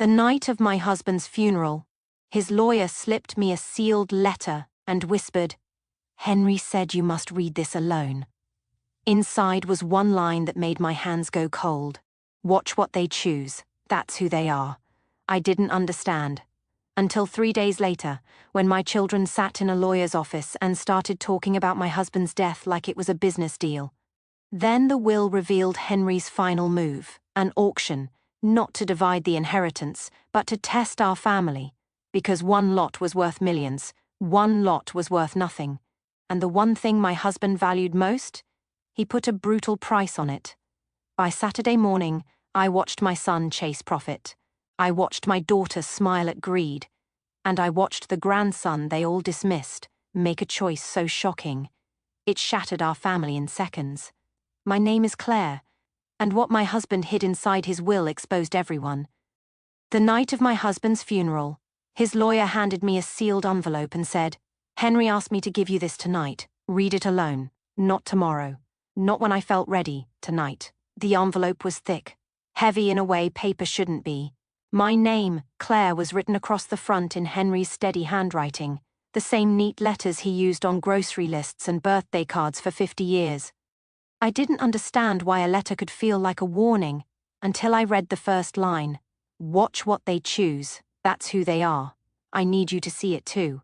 The night of my husband's funeral, his lawyer slipped me a sealed letter and whispered, "Henry said you must read this alone." Inside was one line that made my hands go cold. "Watch what they choose. That's who they are." I didn't understand. Until 3 days later, when my children sat in a lawyer's office and started talking about my husband's death like it was a business deal. Then the will revealed Henry's final move, an auction, not to divide the inheritance, but to test our family, because one lot was worth millions, one lot was worth nothing, and the one thing my husband valued most, he put a brutal price on it. By Saturday morning, I watched my son chase profit. I watched my daughter smile at greed, and I watched the grandson they all dismissed make a choice so shocking. It shattered our family in seconds. My name is Claire, and what my husband hid inside his will exposed everyone. The night of my husband's funeral, his lawyer handed me a sealed envelope and said, "Henry asked me to give you this tonight. Read it alone. Not tomorrow. Not when I felt ready, tonight." The envelope was thick, heavy in a way paper shouldn't be. My name, Claire, was written across the front in Henry's steady handwriting, the same neat letters he used on grocery lists and birthday cards for 50 years. I didn't understand why a letter could feel like a warning until I read the first line. "Watch what they choose. That's who they are. I need you to see it too."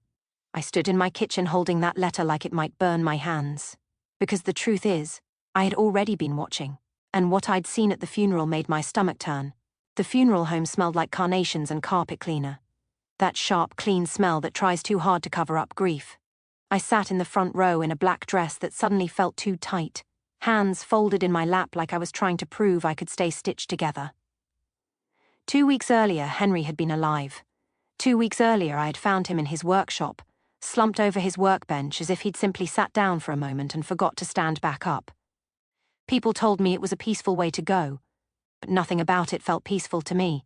I stood in my kitchen holding that letter like it might burn my hands. Because the truth is, I had already been watching, and what I'd seen at the funeral made my stomach turn. The funeral home smelled like carnations and carpet cleaner. That sharp, clean smell that tries too hard to cover up grief. I sat in the front row in a black dress that suddenly felt too tight, hands folded in my lap like I was trying to prove I could stay stitched together. 2 weeks earlier, Henry had been alive. 2 weeks earlier, I had found him in his workshop, slumped over his workbench as if he'd simply sat down for a moment and forgot to stand back up. People told me it was a peaceful way to go, but nothing about it felt peaceful to me,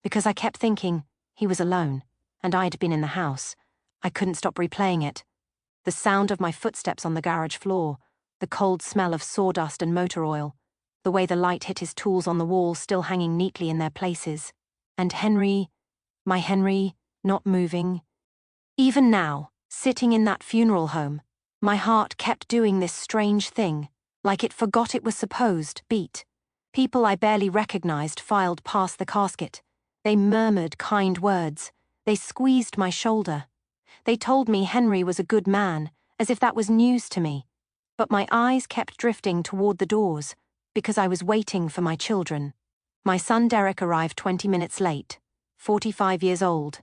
because I kept thinking he was alone, and I'd been in the house. I couldn't stop replaying it. The sound of my footsteps on the garage floor, the cold smell of sawdust and motor oil, the way the light hit his tools on the wall still hanging neatly in their places, and Henry, my Henry, not moving. Even now, sitting in that funeral home, my heart kept doing this strange thing, like it forgot it was supposed, beat. People I barely recognized filed past the casket. They murmured kind words. They squeezed my shoulder. They told me Henry was a good man, as if that was news to me. But my eyes kept drifting toward the doors, because I was waiting for my children. My son Derek arrived 20 minutes late, 45 years old.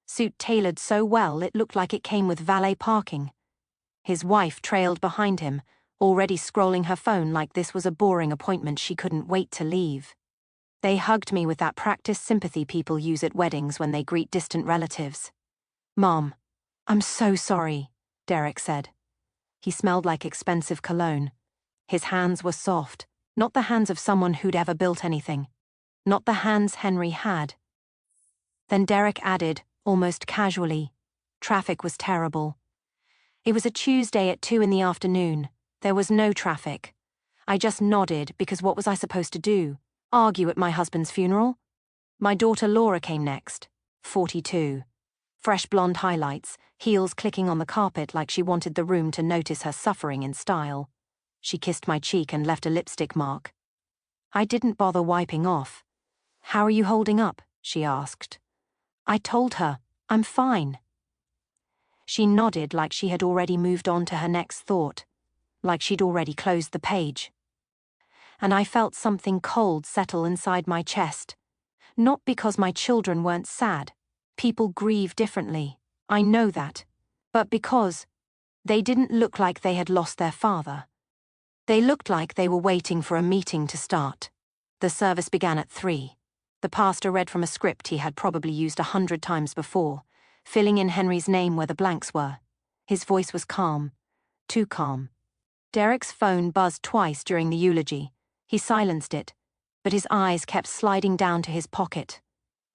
Suit tailored so well it looked like it came with valet parking. His wife trailed behind him, already scrolling her phone like this was a boring appointment she couldn't wait to leave. They hugged me with that practiced sympathy people use at weddings when they greet distant relatives. "Mom, I'm so sorry," Derek said. He smelled like expensive cologne. His hands were soft, not the hands of someone who'd ever built anything. Not the hands Henry had. Then Derek added, almost casually, "Traffic was terrible." It was a Tuesday at 2 in the afternoon. There was no traffic. I just nodded because what was I supposed to do? Argue at my husband's funeral? My daughter Laura came next, 42. Fresh blonde highlights, heels clicking on the carpet like she wanted the room to notice her suffering in style. She kissed my cheek and left a lipstick mark. I didn't bother wiping off. "How are you holding up?" she asked. I told her, "I'm fine." She nodded like she had already moved on to her next thought, like she'd already closed the page. And I felt something cold settle inside my chest. Not because my children weren't sad. People grieve differently, I know that. But because they didn't look like they had lost their father. They looked like they were waiting for a meeting to start. The service began at 3. The pastor read from a script he had probably used 100 times before, filling in Henry's name where the blanks were. His voice was calm, too calm. Derek's phone buzzed twice during the eulogy. He silenced it, but his eyes kept sliding down to his pocket,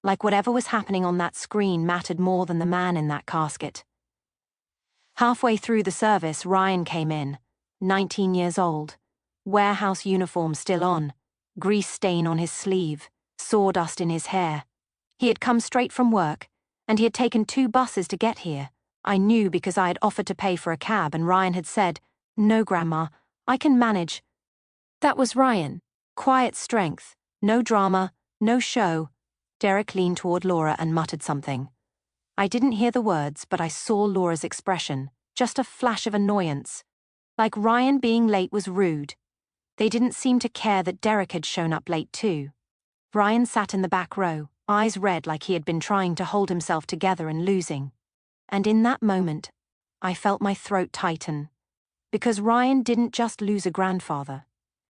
like whatever was happening on that screen mattered more than the man in that casket. Halfway through the service, Ryan came in, 19 years old, warehouse uniform still on, grease stain on his sleeve, sawdust in his hair. He had come straight from work, and he had taken 2 buses to get here. I knew because I had offered to pay for a cab and Ryan had said, "No, Grandma, I can manage." That was Ryan. Quiet strength, no drama, no show. Derek leaned toward Laura and muttered something. I didn't hear the words, but I saw Laura's expression, just a flash of annoyance. Like Ryan being late was rude. They didn't seem to care that Derek had shown up late too. Ryan sat in the back row, eyes red like he had been trying to hold himself together and losing. And in that moment, I felt my throat tighten. Because Ryan didn't just lose a grandfather.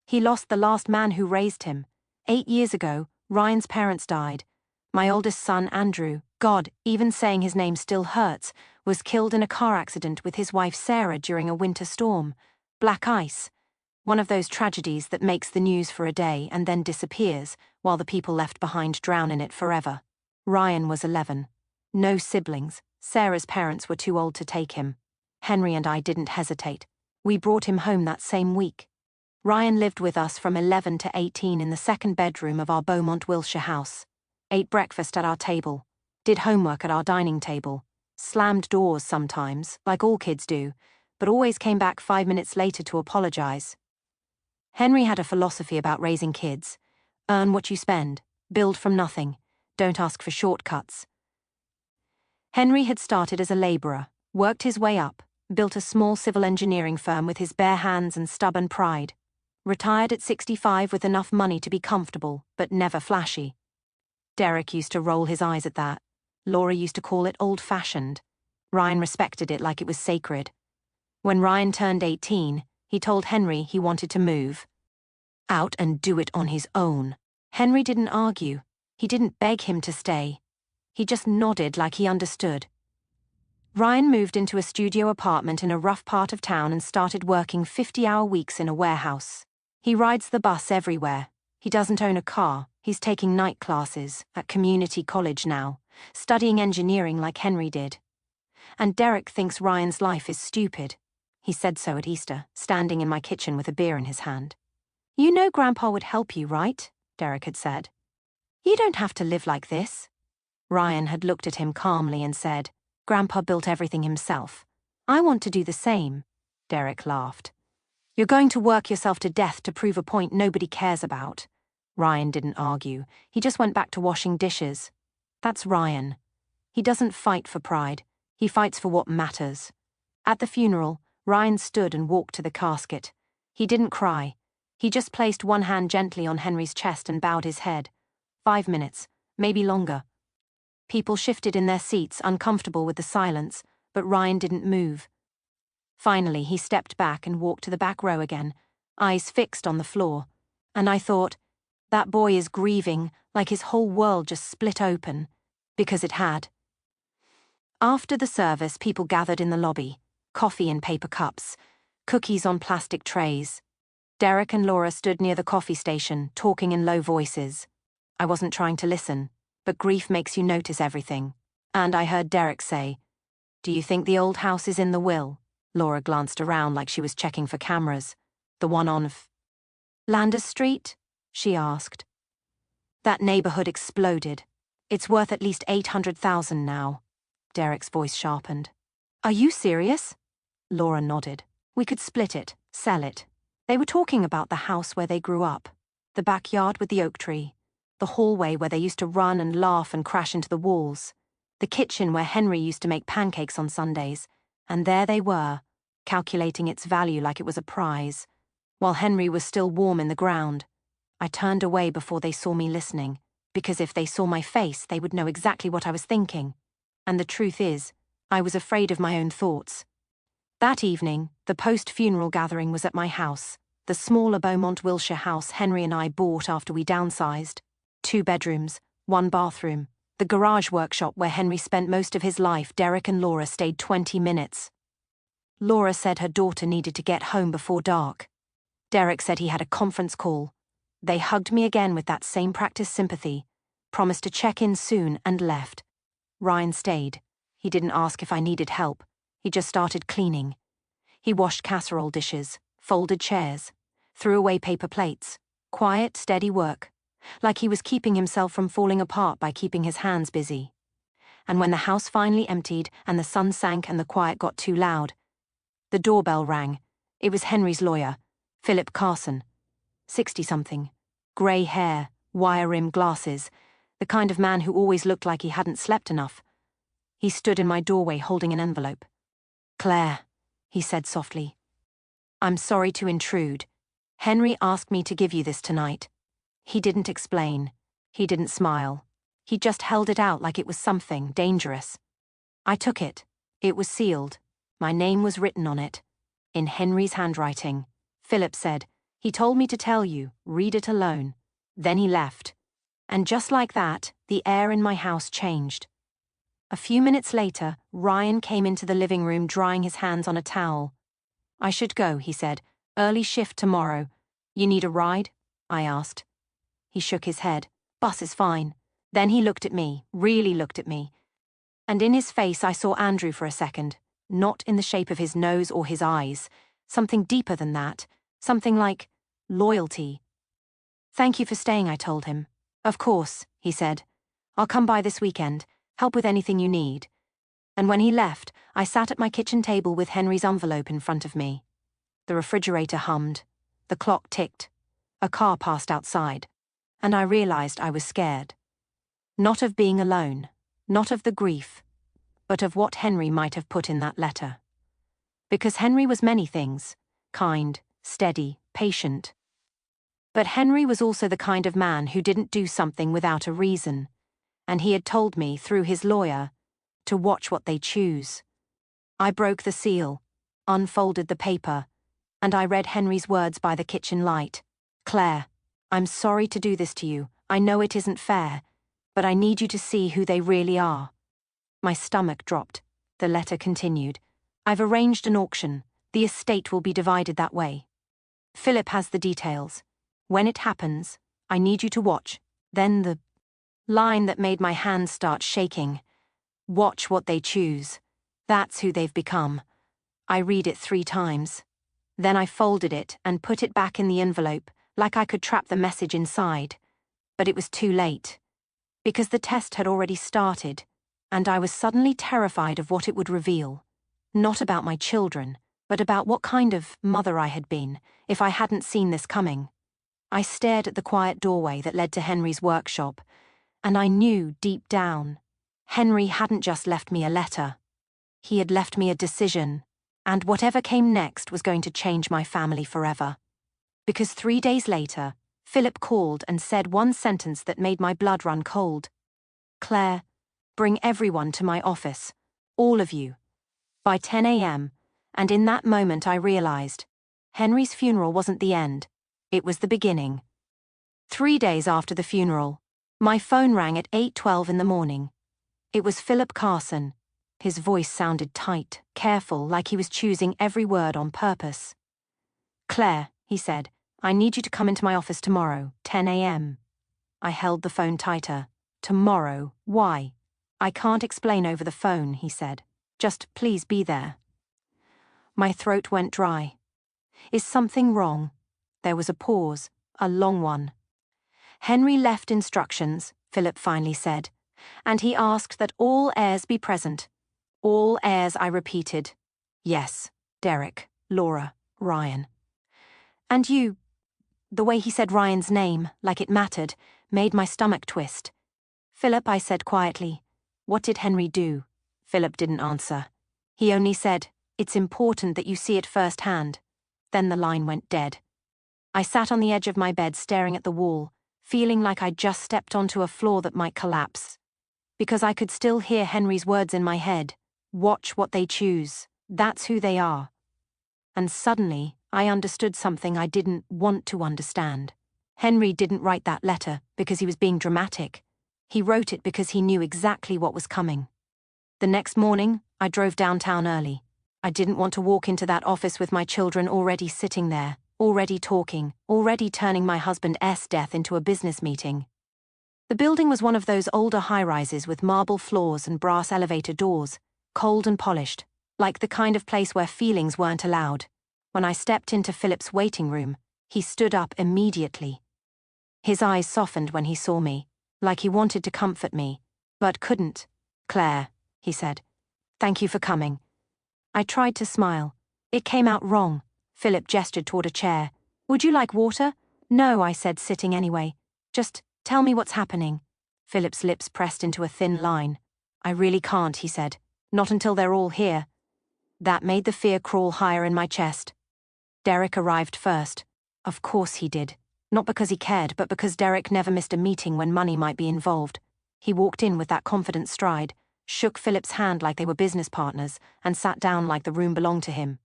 He lost the last man who raised him. 8 years ago, Ryan's parents died. My oldest son, Andrew, God, even saying his name still hurts, was killed in a car accident with his wife Sarah during a winter storm. Black ice. One of those tragedies that makes the news for a day and then disappears, while the people left behind drown in it forever. Ryan was 11. No siblings. Sarah's parents were too old to take him. Henry and I didn't hesitate. We brought him home that same week. Ryan lived with us from 11 to 18 in the 2nd bedroom of our Beaumont, Wiltshire house. Ate breakfast at our table. Did homework at our dining table. Slammed doors sometimes, like all kids do, but always came back 5 minutes later to apologize. Henry had a philosophy about raising kids. Earn what you spend. Build from nothing. Don't ask for shortcuts. Henry had started as a laborer, worked his way up, built a small civil engineering firm with his bare hands and stubborn pride. Retired at 65 with enough money to be comfortable, but never flashy. Derek used to roll his eyes at that. Laura used to call it old-fashioned. Ryan respected it like it was sacred. When Ryan turned 18, he told Henry he wanted to move out and do it on his own. Henry didn't argue. He didn't beg him to stay. He just nodded like he understood. Ryan moved into a studio apartment in a rough part of town and started working 50-hour weeks in a warehouse. He rides the bus everywhere. He doesn't own a car. He's taking night classes at community college now, studying engineering like Henry did. And Derek thinks Ryan's life is stupid. He said so at Easter, standing in my kitchen with a beer in his hand. You know Grandpa would help you, right? Derek had said. You don't have to live like this. Ryan had looked at him calmly and said, Grandpa built everything himself. I want to do the same. Derek laughed. You're going to work yourself to death to prove a point nobody cares about. Ryan didn't argue. He just went back to washing dishes. That's Ryan. He doesn't fight for pride. He fights for what matters. At the funeral, Ryan stood and walked to the casket. He didn't cry. He just placed one hand gently on Henry's chest and bowed his head. 5 minutes, maybe longer. People shifted in their seats, uncomfortable with the silence, but Ryan didn't move. Finally, he stepped back and walked to the back row again, eyes fixed on the floor. And I thought, that boy is grieving like his whole world just split open, because it had. After the service, people gathered in the lobby, coffee in paper cups, cookies on plastic trays. Derek and Laura stood near the coffee station, talking in low voices. I wasn't trying to listen, but grief makes you notice everything. And I heard Derek say, Do you think the old house is in the will? Laura glanced around like she was checking for cameras. The one on Landers Street? She asked. That neighborhood exploded. It's worth at least $800,000 now. Derek's voice sharpened. Are you serious? Laura nodded. We could split it, sell it. They were talking about the house where they grew up, the backyard with the oak tree, the hallway where they used to run and laugh and crash into the walls, the kitchen where Henry used to make pancakes on Sundays, and there they were, calculating its value like it was a prize, while Henry was still warm in the ground. I turned away before they saw me listening, because if they saw my face, they would know exactly what I was thinking. And the truth is, I was afraid of my own thoughts. That evening, the post-funeral gathering was at my house, the smaller Beaumont, Wiltshire house Henry and I bought after we downsized. 2 bedrooms, 1 bathroom. The garage workshop where Henry spent most of his life. Derek and Laura stayed 20 minutes. Laura said her daughter needed to get home before dark. Derek said he had a conference call. They hugged me again with that same practice sympathy, promised to check in soon, and left. Ryan stayed. He didn't ask if I needed help. He just started cleaning. He washed casserole dishes, folded chairs, threw away paper plates. Quiet, steady work. like he was keeping himself from falling apart by keeping his hands busy. And when the house finally emptied and the sun sank and the quiet got too loud, the doorbell rang. It was Henry's lawyer, Philip Carson, 60-something, grey hair, wire-rimmed glasses, the kind of man who always looked like he hadn't slept enough. He stood in my doorway holding an envelope. "Claire," he said softly, "I'm sorry to intrude. Henry asked me to give you this tonight." He didn't explain. He didn't smile. He just held it out like it was something dangerous. I took it. It was sealed. My name was written on it. In Henry's handwriting. Philip said, "He told me to tell you, read it alone." Then he left. And just like that, the air in my house changed. A few minutes later, Ryan came into the living room drying his hands on a towel. "I should go," he said. "Early shift tomorrow. You need a ride?" I asked. He shook his head. "Bus is fine." Then he looked at me, really looked at me. And in his face I saw Andrew for a second, not in the shape of his nose or his eyes, something deeper than that, something like loyalty. "Thank you for staying," I told him. "Of course," he said. "I'll come by this weekend, help with anything you need." And when he left, I sat at my kitchen table with Henry's envelope in front of me. The refrigerator hummed. The clock ticked. A car passed outside. And I realized I was scared. Not of being alone, not of the grief, but of what Henry might have put in that letter. Because Henry was many things, kind, steady, patient. But Henry was also the kind of man who didn't do something without a reason, and he had told me, through his lawyer, to watch what they choose. I broke the seal, unfolded the paper, and I read Henry's words by the kitchen light. "Claire, I'm sorry to do this to you. I know it isn't fair, but I need you to see who they really are." My stomach dropped. The letter continued. "I've arranged an auction. The estate will be divided that way. Philip has the details. When it happens, I need you to watch." Then the line that made my hands start shaking. "Watch what they choose. That's who they've become." I read it 3 times. Then I folded it and put it back in the envelope, like I could trap the message inside. But it was too late. Because the test had already started, and I was suddenly terrified of what it would reveal. Not about my children, but about what kind of mother I had been, if I hadn't seen this coming. I stared at the quiet doorway that led to Henry's workshop, and I knew deep down, Henry hadn't just left me a letter. He had left me a decision, and whatever came next was going to change my family forever. Because 3 days later, Philip called and said one sentence that made my blood run cold. "Claire, bring everyone to my office. All of you. By 10 a.m. And in that moment I realized, Henry's funeral wasn't the end. It was the beginning. 3 days after the funeral, my phone rang at 8:12 in the morning. It was Philip Carson. His voice sounded tight, careful, like he was choosing every word on purpose. "Claire," he said, "I need you to come into my office tomorrow, 10 a.m. I held the phone tighter. "Tomorrow? Why?" "I can't explain over the phone," he said. "Just please be there." My throat went dry. "Is something wrong?" There was a pause, a long one. "Henry left instructions," Philip finally said, "and he asked that all heirs be present." "All heirs," I repeated. "Yes, Derek, Laura, Ryan." "And you—" The way he said Ryan's name, like it mattered, made my stomach twist. "Philip," I said quietly. "What did Henry do?" Philip didn't answer. He only said, "It's important that you see it firsthand." Then the line went dead. I sat on the edge of my bed staring at the wall, feeling like I'd just stepped onto a floor that might collapse. Because I could still hear Henry's words in my head. "Watch what they choose. That's who they are." And suddenly, I understood something I didn't want to understand. Henry didn't write that letter because he was being dramatic. He wrote it because he knew exactly what was coming. The next morning, I drove downtown early. I didn't want to walk into that office with my children already sitting there, already talking, already turning my husband's death into a business meeting. The building was one of those older high-rises with marble floors and brass elevator doors, cold and polished, like the kind of place where feelings weren't allowed. When I stepped into Philip's waiting room, he stood up immediately. His eyes softened when he saw me, like he wanted to comfort me, but couldn't. "Claire," he said. "Thank you for coming." I tried to smile. It came out wrong. Philip gestured toward a chair. "Would you like water?" "No," I said, sitting anyway. "Just tell me what's happening." Philip's lips pressed into a thin line. "I really can't," he said. "Not until they're all here." That made the fear crawl higher in my chest. Derek arrived first. Of course he did. Not because he cared, but because Derek never missed a meeting when money might be involved. He walked in with that confident stride, shook Philip's hand like they were business partners, and sat down like the room belonged to him.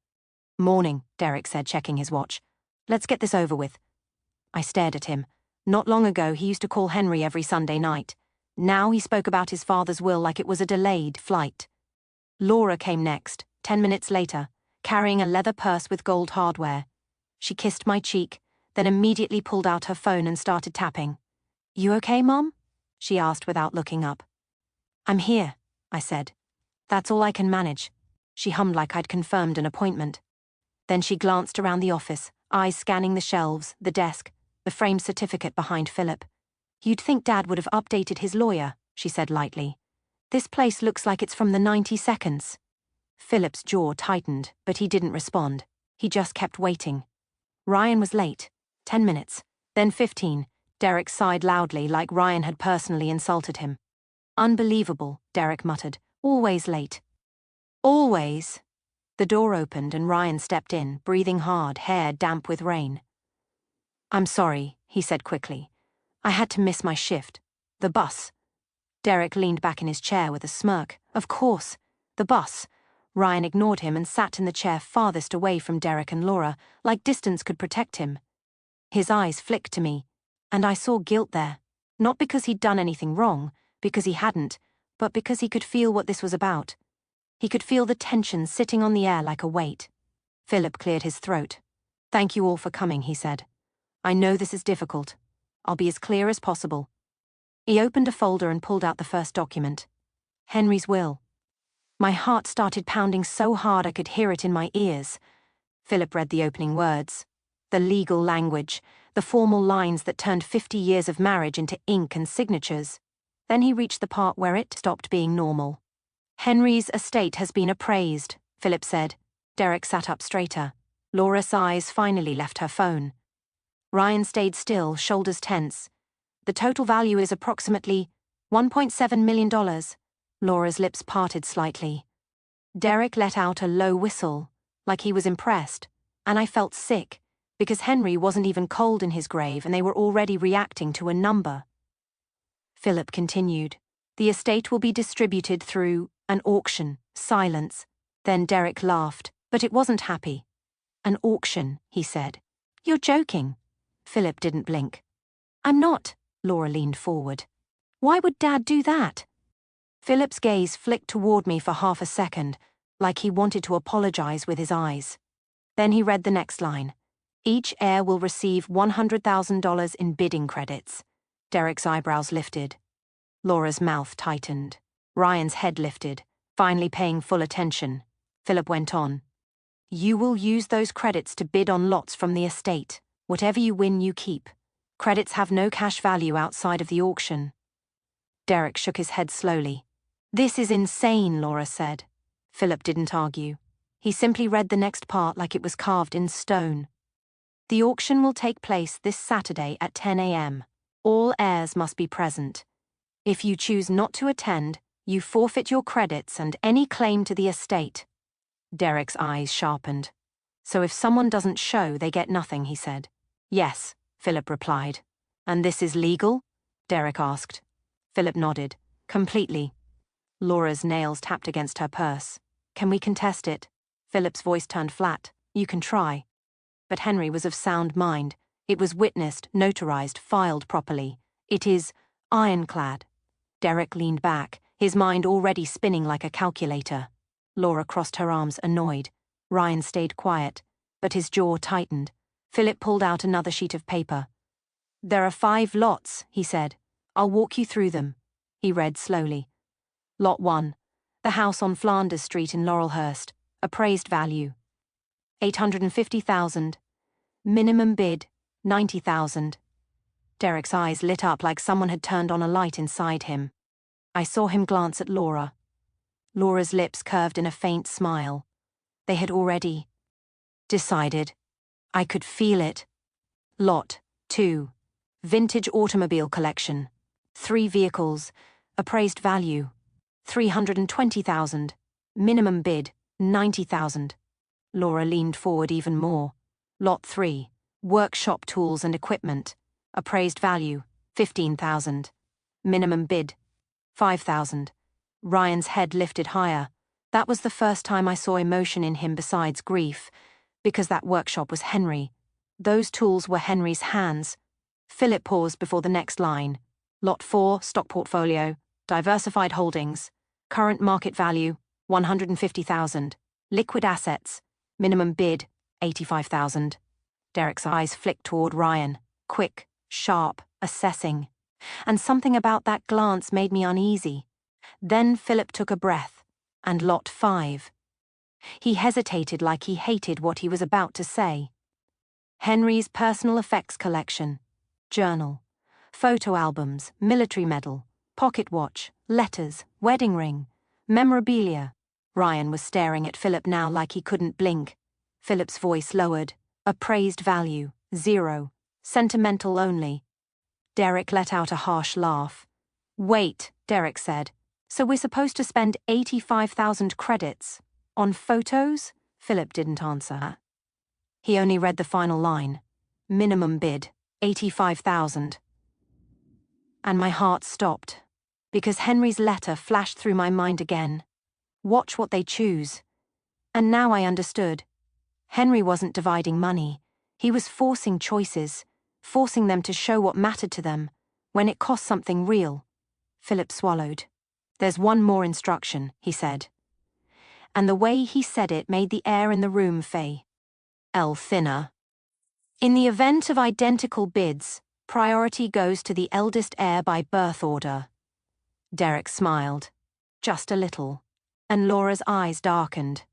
"Morning," Derek said, checking his watch. "Let's get this over with." I stared at him. Not long ago, he used to call Henry every Sunday night. Now he spoke about his father's will like it was a delayed flight. Laura came next, 10 minutes later, carrying a leather purse with gold hardware. She kissed my cheek, then immediately pulled out her phone and started tapping. "You okay, Mom?" she asked without looking up. "I'm here," I said. "That's all I can manage." She hummed like I'd confirmed an appointment. Then she glanced around the office, eyes scanning the shelves, the desk, the framed certificate behind Philip. "You'd think Dad would have updated his lawyer," she said lightly. "This place looks like it's from the 90s." Philip's jaw tightened, but he didn't respond. He just kept waiting. Ryan was late. 10 minutes. Then 15. Derek sighed loudly, like Ryan had personally insulted him. "Unbelievable," Derek muttered. "Always late." "Always." The door opened and Ryan stepped in, breathing hard, hair damp with rain. "I'm sorry," he said quickly. "I had to miss my shift. The bus." Derek leaned back in his chair with a smirk. "Of course. The bus." Ryan ignored him and sat in the chair farthest away from Derek and Laura, like distance could protect him. His eyes flicked to me, and I saw guilt there. Not because he'd done anything wrong, because he hadn't, but because he could feel what this was about. He could feel the tension sitting on the air like a weight. Philip cleared his throat. "Thank you all for coming," he said. "I know this is difficult. I'll be as clear as possible." He opened a folder and pulled out the first document. Henry's will. My heart started pounding so hard I could hear it in my ears. Philip read the opening words. The legal language, the formal lines that turned 50 years of marriage into ink and signatures. Then he reached the part where it stopped being normal. "Henry's estate has been appraised," Philip said. Derek sat up straighter. Laura's eyes finally left her phone. Ryan stayed still, shoulders tense. "The total value is approximately $1.7 million. Laura's lips parted slightly. Derek let out a low whistle, like he was impressed, and I felt sick, because Henry wasn't even cold in his grave and they were already reacting to a number. Philip continued. "The estate will be distributed through an auction." Silence. Then Derek laughed, but it wasn't happy. "An auction," he said. "You're joking." Philip didn't blink. "I'm not." Laura leaned forward. "Why would Dad do that?" Philip's gaze flicked toward me for half a second, like he wanted to apologize with his eyes. Then he read the next line. "Each heir will receive $100,000 in bidding credits." Derek's eyebrows lifted. Laura's mouth tightened. Ryan's head lifted, finally paying full attention. Philip went on. "You will use those credits to bid on lots from the estate. Whatever you win, you keep. Credits have no cash value outside of the auction." Derek shook his head slowly. "This is insane," Laura said. Philip didn't argue. He simply read the next part like it was carved in stone. "The auction will take place this Saturday at 10 a.m. All heirs must be present. If you choose not to attend, you forfeit your credits and any claim to the estate." Derek's eyes sharpened. "So if someone doesn't show, they get nothing," he said. "Yes," Philip replied. "And this is legal?" Derek asked. Philip nodded. "Completely." Laura's nails tapped against her purse. "Can we contest it?" Philip's voice turned flat. "You can try." But Henry was of sound mind. It was witnessed, notarized, filed properly. It is ironclad. Derek leaned back, his mind already spinning like a calculator. Laura crossed her arms, annoyed. Ryan stayed quiet, but his jaw tightened. Philip pulled out another sheet of paper. "There are 5 lots," he said. "I'll walk you through them." He read slowly. Lot 1. The house on Flanders Street in Laurelhurst. Appraised value. $850,000. Minimum bid, $90,000. Derek's eyes lit up like someone had turned on a light inside him. I saw him glance at Laura. Laura's lips curved in a faint smile. They had already decided. I could feel it. Lot 2. Vintage automobile collection. 3 vehicles. Appraised value. 320,000. Minimum bid, 90,000. Laura leaned forward even more. Lot 3. Workshop tools and equipment. Appraised value, 15,000. Minimum bid, 5,000. Ryan's head lifted higher. That was the first time I saw emotion in him besides grief, because that workshop was Henry. Those tools were Henry's hands. Philip paused before the next line. Lot 4, stock portfolio, diversified holdings. Current market value, 150,000. Liquid assets. Minimum bid, 85,000. Derek's eyes flicked toward Ryan. Quick, sharp, assessing. And something about that glance made me uneasy. Then Philip took a breath. And Lot 5. He hesitated like he hated what he was about to say. Henry's personal effects collection. Journal. Photo albums, military medal, pocket watch, letters, wedding ring, memorabilia. Ryan was staring at Philip now like he couldn't blink. Philip's voice lowered. Appraised value, 0. Sentimental only. Derek let out a harsh laugh. Wait, Derek said. So we're supposed to spend 85,000 credits on photos? Philip didn't answer. He only read the final line. Minimum bid, 85,000. And my heart stopped, because Henry's letter flashed through my mind again. Watch what they choose. And now I understood. Henry wasn't dividing money. He was forcing choices, forcing them to show what mattered to them, when it cost something real. Philip swallowed. There's one more instruction, he said. And the way he said it made the air in the room thinner. In the event of identical bids, priority goes to the eldest heir by birth order. Derek smiled. Just a little. And Laura's eyes darkened.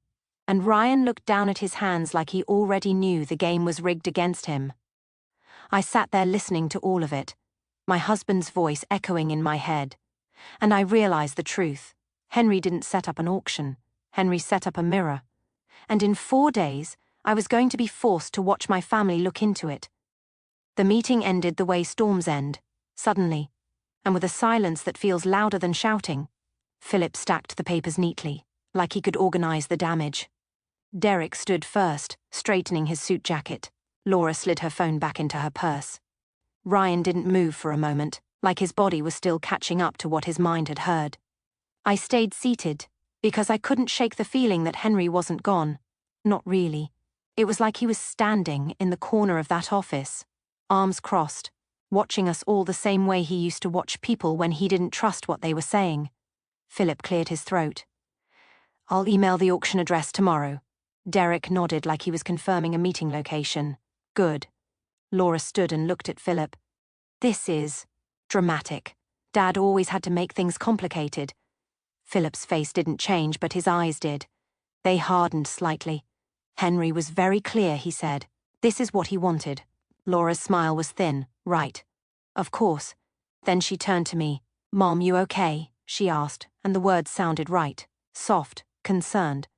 And Ryan looked down at his hands like he already knew the game was rigged against him. I sat there listening to all of it, my husband's voice echoing in my head. And I realized the truth. Henry didn't set up an auction. Henry set up a mirror. And in 4 days, I was going to be forced to watch my family look into it. The meeting ended the way storms end, suddenly, and with a silence that feels louder than shouting. Philip stacked the papers neatly, like he could organize the damage. Derek stood first, straightening his suit jacket. Laura slid her phone back into her purse. Ryan didn't move for a moment, like his body was still catching up to what his mind had heard. I stayed seated, because I couldn't shake the feeling that Henry wasn't gone. Not really. It was like he was standing in the corner of that office, arms crossed, watching us all the same way he used to watch people when he didn't trust what they were saying. Philip cleared his throat. I'll email the auction address tomorrow. Derek nodded like he was confirming a meeting location. Good. Laura stood and looked at Philip. This is dramatic. Dad always had to make things complicated. Philip's face didn't change, but his eyes did. They hardened slightly. Henry was very clear, he said. This is what he wanted. Laura's smile was thin. Right. Of course. Then she turned to me. Mom, you okay? She asked, and the words sounded right. Soft, concerned.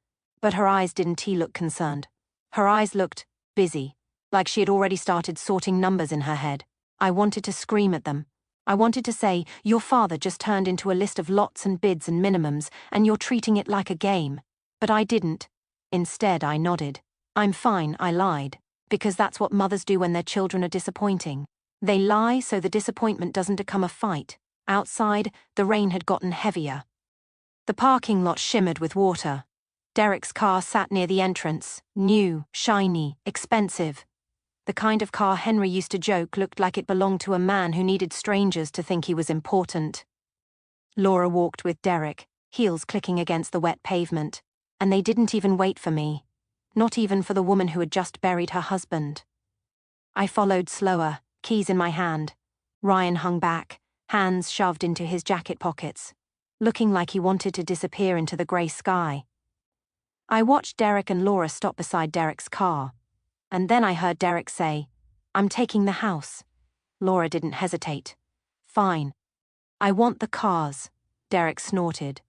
But her eyes didn't look concerned. Her eyes looked busy, like she had already started sorting numbers in her head. I wanted to scream at them. I wanted to say, your father just turned into a list of lots and bids and minimums, and you're treating it like a game. But I didn't. Instead, I nodded. I'm fine, I lied. Because that's what mothers do when their children are disappointing. They lie so the disappointment doesn't become a fight. Outside, the rain had gotten heavier. The parking lot shimmered with water. Derek's car sat near the entrance, new, shiny, expensive. The kind of car Henry used to joke looked like it belonged to a man who needed strangers to think he was important. Laura walked with Derek, heels clicking against the wet pavement, and they didn't even wait for me, not even for the woman who had just buried her husband. I followed slower, keys in my hand. Ryan hung back, hands shoved into his jacket pockets, looking like he wanted to disappear into the grey sky. I watched Derek and Laura stop beside Derek's car, and then I heard Derek say, I'm taking the house. Laura didn't hesitate. Fine. I want the cars, Derek snorted.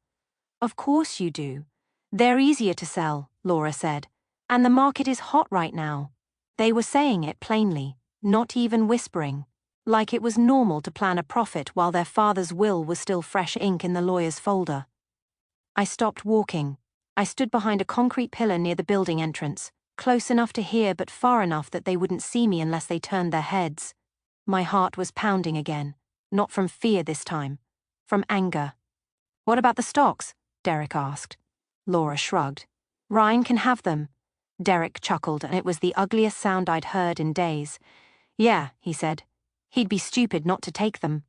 Of course you do. They're easier to sell, Laura said. And the market is hot right now. They were saying it plainly, not even whispering, like it was normal to plan a profit while their father's will was still fresh ink in the lawyer's folder. I stopped walking. I stood behind a concrete pillar near the building entrance, close enough to hear but far enough that they wouldn't see me unless they turned their heads. My heart was pounding again, not from fear this time, from anger. What about the stocks? Derek asked. Laura shrugged. Ryan can have them. Derek chuckled, and it was the ugliest sound I'd heard in days. Yeah, he said. He'd be stupid not to take them.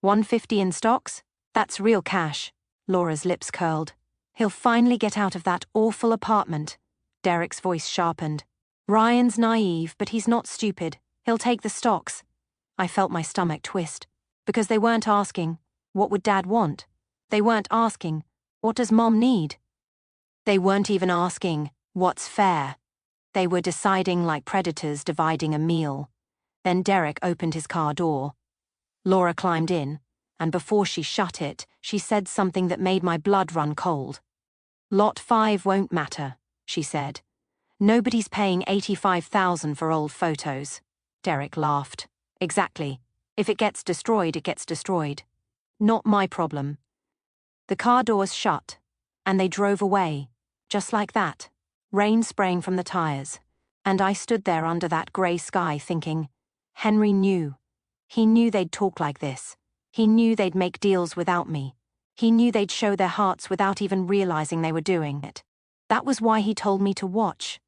$150 in stocks? That's real cash. Laura's lips curled. He'll finally get out of that awful apartment. Derek's voice sharpened. Ryan's naive, but he's not stupid. He'll take the stocks. I felt my stomach twist. Because they weren't asking, what would Dad want? They weren't asking, what does Mom need? They weren't even asking, what's fair? They were deciding like predators dividing a meal. Then Derek opened his car door. Laura climbed in, and before she shut it, she said something that made my blood run cold. Lot 5 won't matter, she said. Nobody's paying $85,000 for old photos. Derek laughed. Exactly. If it gets destroyed, it gets destroyed. Not my problem. The car doors shut, and they drove away, just like that, rain spraying from the tires. And I stood there under that grey sky thinking, Henry knew. He knew they'd talk like this. He knew they'd make deals without me. He knew they'd show their hearts without even realizing they were doing it. That was why he told me to watch.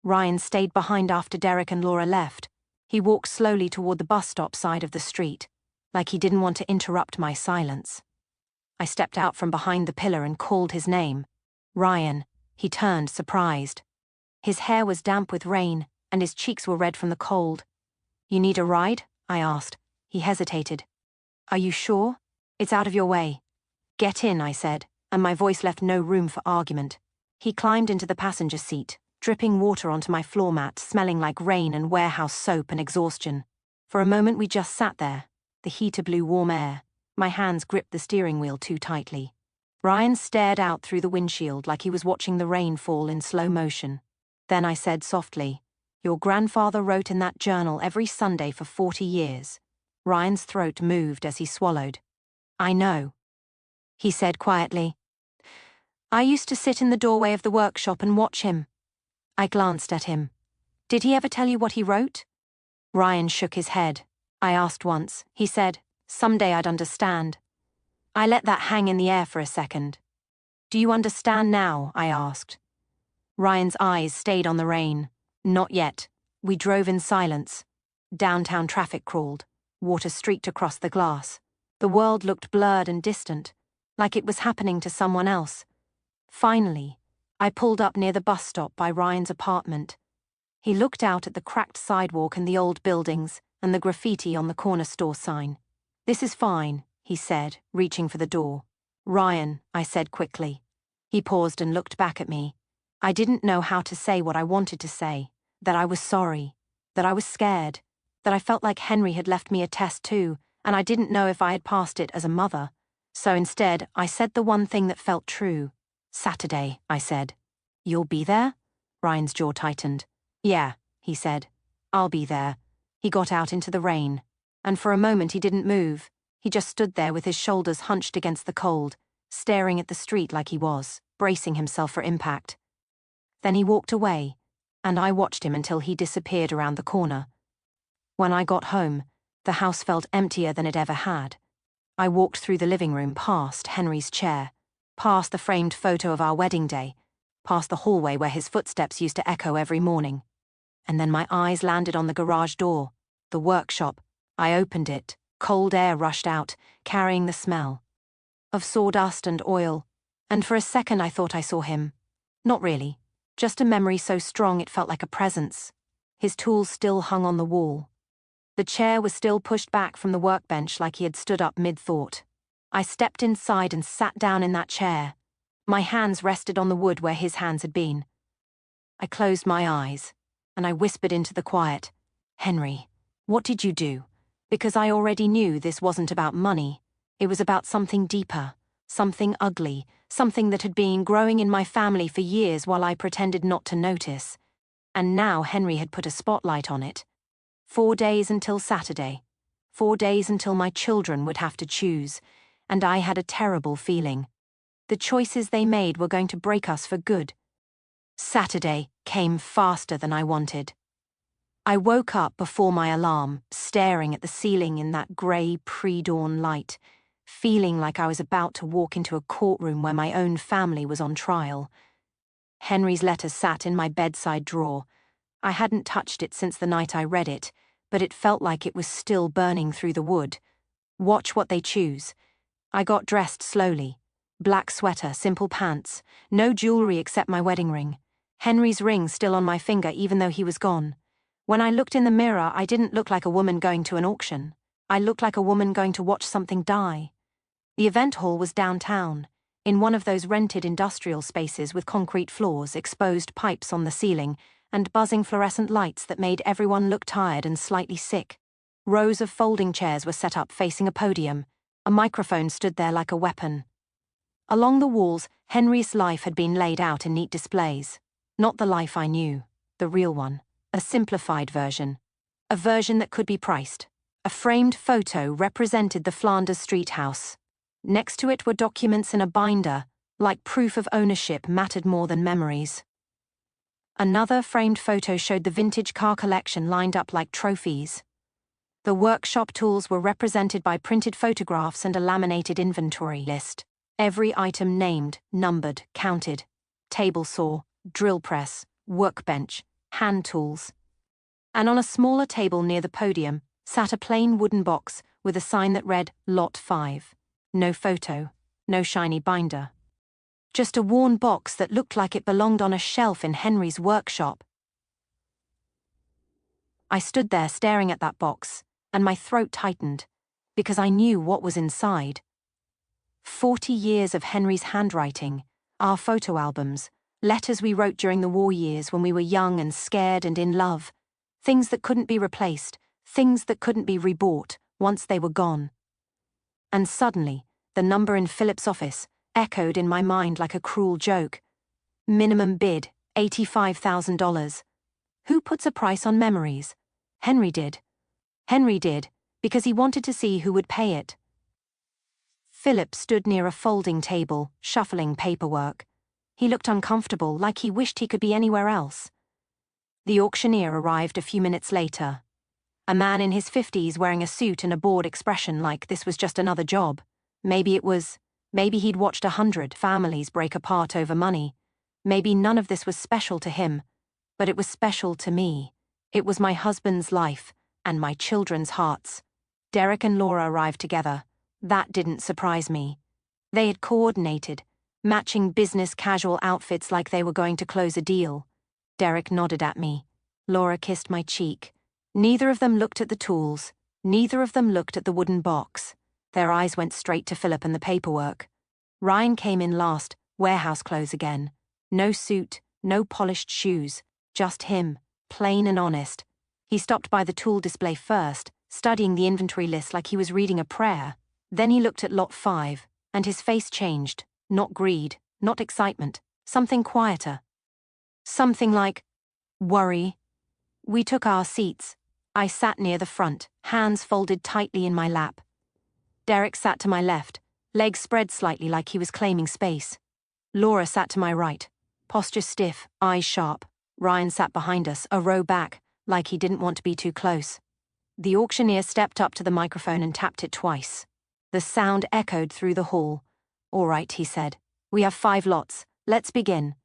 Ryan stayed behind after Derek and Laura left. He walked slowly toward the bus stop side of the street, like he didn't want to interrupt my silence. I stepped out from behind the pillar and called his name. Ryan. He turned, surprised. His hair was damp with rain, and his cheeks were red from the cold. You need a ride? I asked. He hesitated. Are you sure? It's out of your way. Get in, I said, and my voice left no room for argument. He climbed into the passenger seat, dripping water onto my floor mat, smelling like rain and warehouse soap and exhaustion. For a moment we just sat there. The heater blew warm air. My hands gripped the steering wheel too tightly. Ryan stared out through the windshield like he was watching the rain fall in slow motion. Then I said softly, Your grandfather wrote in that journal every Sunday for 40 years. Ryan's throat moved as he swallowed. I know. He said quietly. I used to sit in the doorway of the workshop and watch him. I glanced at him. Did he ever tell you what he wrote? Ryan shook his head. I asked once. He said, someday I'd understand. I let that hang in the air for a second. Do you understand now? I asked. Ryan's eyes stayed on the rain. Not yet. We drove in silence. Downtown traffic crawled. Water streaked across the glass. The world looked blurred and distant, like it was happening to someone else. Finally, I pulled up near the bus stop by Ryan's apartment. He looked out at the cracked sidewalk and the old buildings and the graffiti on the corner store sign. This is fine, he said, reaching for the door. Ryan, I said quickly. He paused and looked back at me. I didn't know how to say what I wanted to say, that I was sorry, that I was scared, that I felt like Henry had left me a test too, and I didn't know if I had passed it as a mother. So instead, I said the one thing that felt true. Saturday, I said. You'll be there? Ryan's jaw tightened. Yeah, he said. I'll be there. He got out into the rain, and for a moment he didn't move. He just stood there with his shoulders hunched against the cold, staring at the street like he was, bracing himself for impact. Then he walked away, and I watched him until he disappeared around the corner. When I got home, the house felt emptier than it ever had. I walked through the living room past Henry's chair, past the framed photo of our wedding day, past the hallway where his footsteps used to echo every morning. And then my eyes landed on the garage door, the workshop. I opened it. Cold air rushed out, carrying the smell of sawdust and oil. And for a second I thought I saw him. Not really. Just a memory so strong it felt like a presence. His tools still hung on the wall. The chair was still pushed back from the workbench like he had stood up mid-thought. I stepped inside and sat down in that chair. My hands rested on the wood where his hands had been. I closed my eyes, and I whispered into the quiet, Henry, what did you do? Because I already knew this wasn't about money. It was about something deeper, something ugly, something that had been growing in my family for years while I pretended not to notice. And now Henry had put a spotlight on it. 4 days until Saturday. 4 days until my children would have to choose, and I had a terrible feeling. The choices they made were going to break us for good. Saturday came faster than I wanted. I woke up before my alarm, staring at the ceiling in that grey pre-dawn light, feeling like I was about to walk into a courtroom where my own family was on trial. Henry's letter sat in my bedside drawer. I hadn't touched it since the night I read it, but it felt like it was still burning through the wood. Watch what they choose. I got dressed slowly. Black sweater, simple pants, no jewelry except my wedding ring. Henry's ring still on my finger even though he was gone. When I looked in the mirror, I didn't look like a woman going to an auction. I looked like a woman going to watch something die. The event hall was downtown, in one of those rented industrial spaces with concrete floors, exposed pipes on the ceiling, and buzzing fluorescent lights that made everyone look tired and slightly sick. Rows of folding chairs were set up facing a podium. A microphone stood there like a weapon. Along the walls, Henry's life had been laid out in neat displays. Not the life I knew, the real one. A simplified version. A version that could be priced. A framed photo represented the Flanders Street house. Next to it were documents in a binder, like proof of ownership mattered more than memories. Another framed photo showed the vintage car collection lined up like trophies. The workshop tools were represented by printed photographs and a laminated inventory list. Every item named, numbered, counted. Table saw, drill press, workbench, hand tools. And on a smaller table near the podium sat a plain wooden box with a sign that read Lot 5. No photo, no shiny binder. Just a worn box that looked like it belonged on a shelf in Henry's workshop. I stood there staring at that box, and my throat tightened, because I knew what was inside. 40 years of Henry's handwriting, our photo albums, letters we wrote during the war years when we were young and scared and in love, things that couldn't be replaced, things that couldn't be rebought once they were gone. And suddenly, the number in Philip's office echoed in my mind like a cruel joke. Minimum bid, $85,000. Who puts a price on memories? Henry did. Henry did, because he wanted to see who would pay it. Philip stood near a folding table, shuffling paperwork. He looked uncomfortable, like he wished he could be anywhere else. The auctioneer arrived a few minutes later. A man in his 50s wearing a suit and a bored expression like this was just another job. Maybe he'd watched 100 families break apart over money. Maybe none of this was special to him, but it was special to me. It was my husband's life and my children's hearts. Derek and Laura arrived together. That didn't surprise me. They had coordinated, matching business casual outfits like they were going to close a deal. Derek nodded at me. Laura kissed my cheek. Neither of them looked at the tools. Neither of them looked at the wooden box. Their eyes went straight to Philip and the paperwork. Ryan came in last, warehouse clothes again. No suit, no polished shoes. Just him, plain and honest. He stopped by the tool display first, studying the inventory list like he was reading a prayer. Then he looked at Lot 5, and his face changed. Not greed, not excitement, something quieter. Something like worry. We took our seats. I sat near the front, hands folded tightly in my lap. Derek sat to my left, legs spread slightly like he was claiming space. Laura sat to my right, posture stiff, eyes sharp. Ryan sat behind us, a row back, like he didn't want to be too close. The auctioneer stepped up to the microphone and tapped it twice. The sound echoed through the hall. "All right," he said. "We have 5 lots. Let's begin."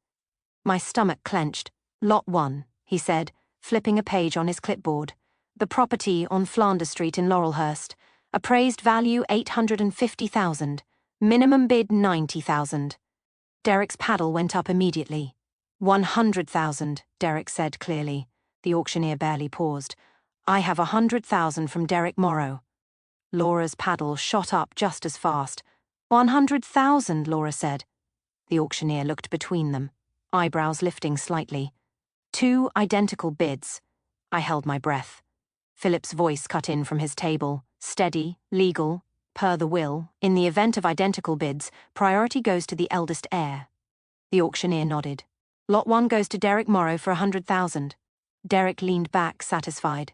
My stomach clenched. "Lot 1, he said, flipping a page on his clipboard. The property on Flanders Street in Laurelhurst. Appraised value $850,000. Minimum bid $90,000. Derek's paddle went up immediately. $100,000, Derek said clearly. The auctioneer barely paused. "I have $100,000 from Derek Morrow." Laura's paddle shot up just as fast. $100,000, Laura said. The auctioneer looked between them, eyebrows lifting slightly. 2 identical bids. I held my breath. Philip's voice cut in from his table, steady, legal, per the will. In the event of identical bids, priority goes to the eldest heir. The auctioneer nodded. Lot 1 goes to Derek Morrow for 100,000. Derek leaned back, satisfied.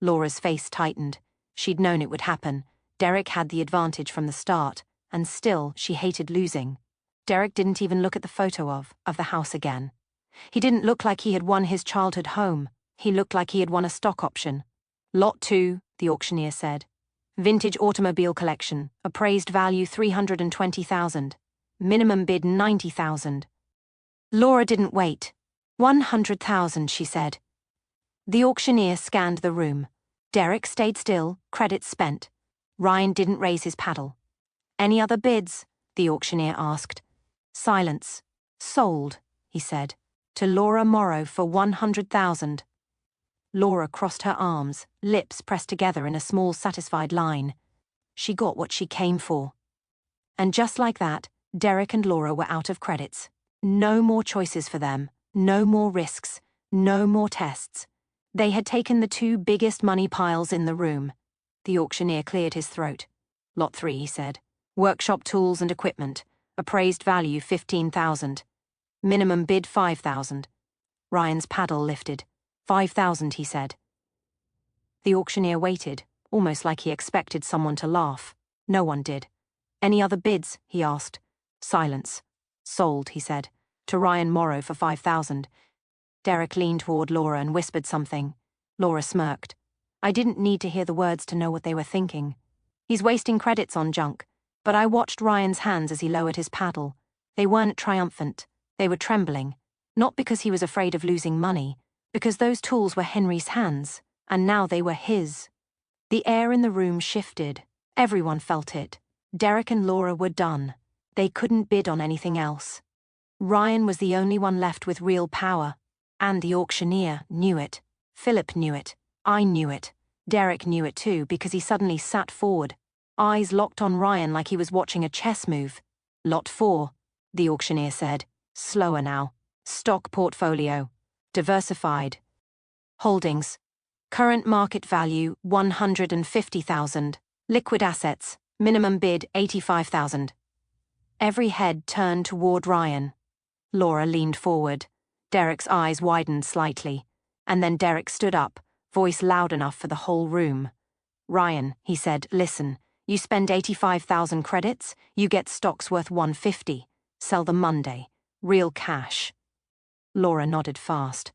Laura's face tightened. She'd known it would happen. Derek had the advantage from the start, and still she hated losing. Derek didn't even look at the photo of the house again. He didn't look like he had won his childhood home. He looked like he had won a stock option. Lot 2, the auctioneer said. Vintage automobile collection, appraised value 320,000. Minimum bid 90,000. Laura didn't wait. 100,000, she said. The auctioneer scanned the room. Derek stayed still, credits spent. Ryan didn't raise his paddle. Any other bids? The auctioneer asked. Silence. Sold, he said, to Laura Morrow for 100,000. Laura crossed her arms, lips pressed together in a small satisfied line. She got what she came for. And just like that, Derek and Laura were out of credits. No more choices for them, no more risks, no more tests. They had taken the 2 biggest money piles in the room. The auctioneer cleared his throat. Lot 3, he said. Workshop tools and equipment. Appraised value 15,000. Minimum bid 5,000. Ryan's paddle lifted. 5,000, he said. The auctioneer waited, almost like he expected someone to laugh. No one did. Any other bids? He asked. Silence. Sold, he said, to Ryan Morrow for 5,000. Derek leaned toward Laura and whispered something. Laura smirked. I didn't need to hear the words to know what they were thinking. He's wasting credits on junk. But I watched Ryan's hands as he lowered his paddle. They weren't triumphant. They were trembling. Not because he was afraid of losing money, because those tools were Henry's hands, and now they were his. The air in the room shifted. Everyone felt it. Derek and Laura were done. They couldn't bid on anything else. Ryan was the only one left with real power. And the auctioneer knew it. Philip knew it. I knew it. Derek knew it too, because he suddenly sat forward, eyes locked on Ryan like he was watching a chess move. Lot 4, the auctioneer said. Slower now. Stock portfolio. Diversified. Holdings. Current market value 150,000. Liquid assets. Minimum bid 85,000. Every head turned toward Ryan. Laura leaned forward. Derek's eyes widened slightly. And then Derek stood up, voice loud enough for the whole room. Ryan, he said, listen. You spend 85,000 credits, you get stocks worth 150. Sell them Monday. Real cash. Laura nodded fast.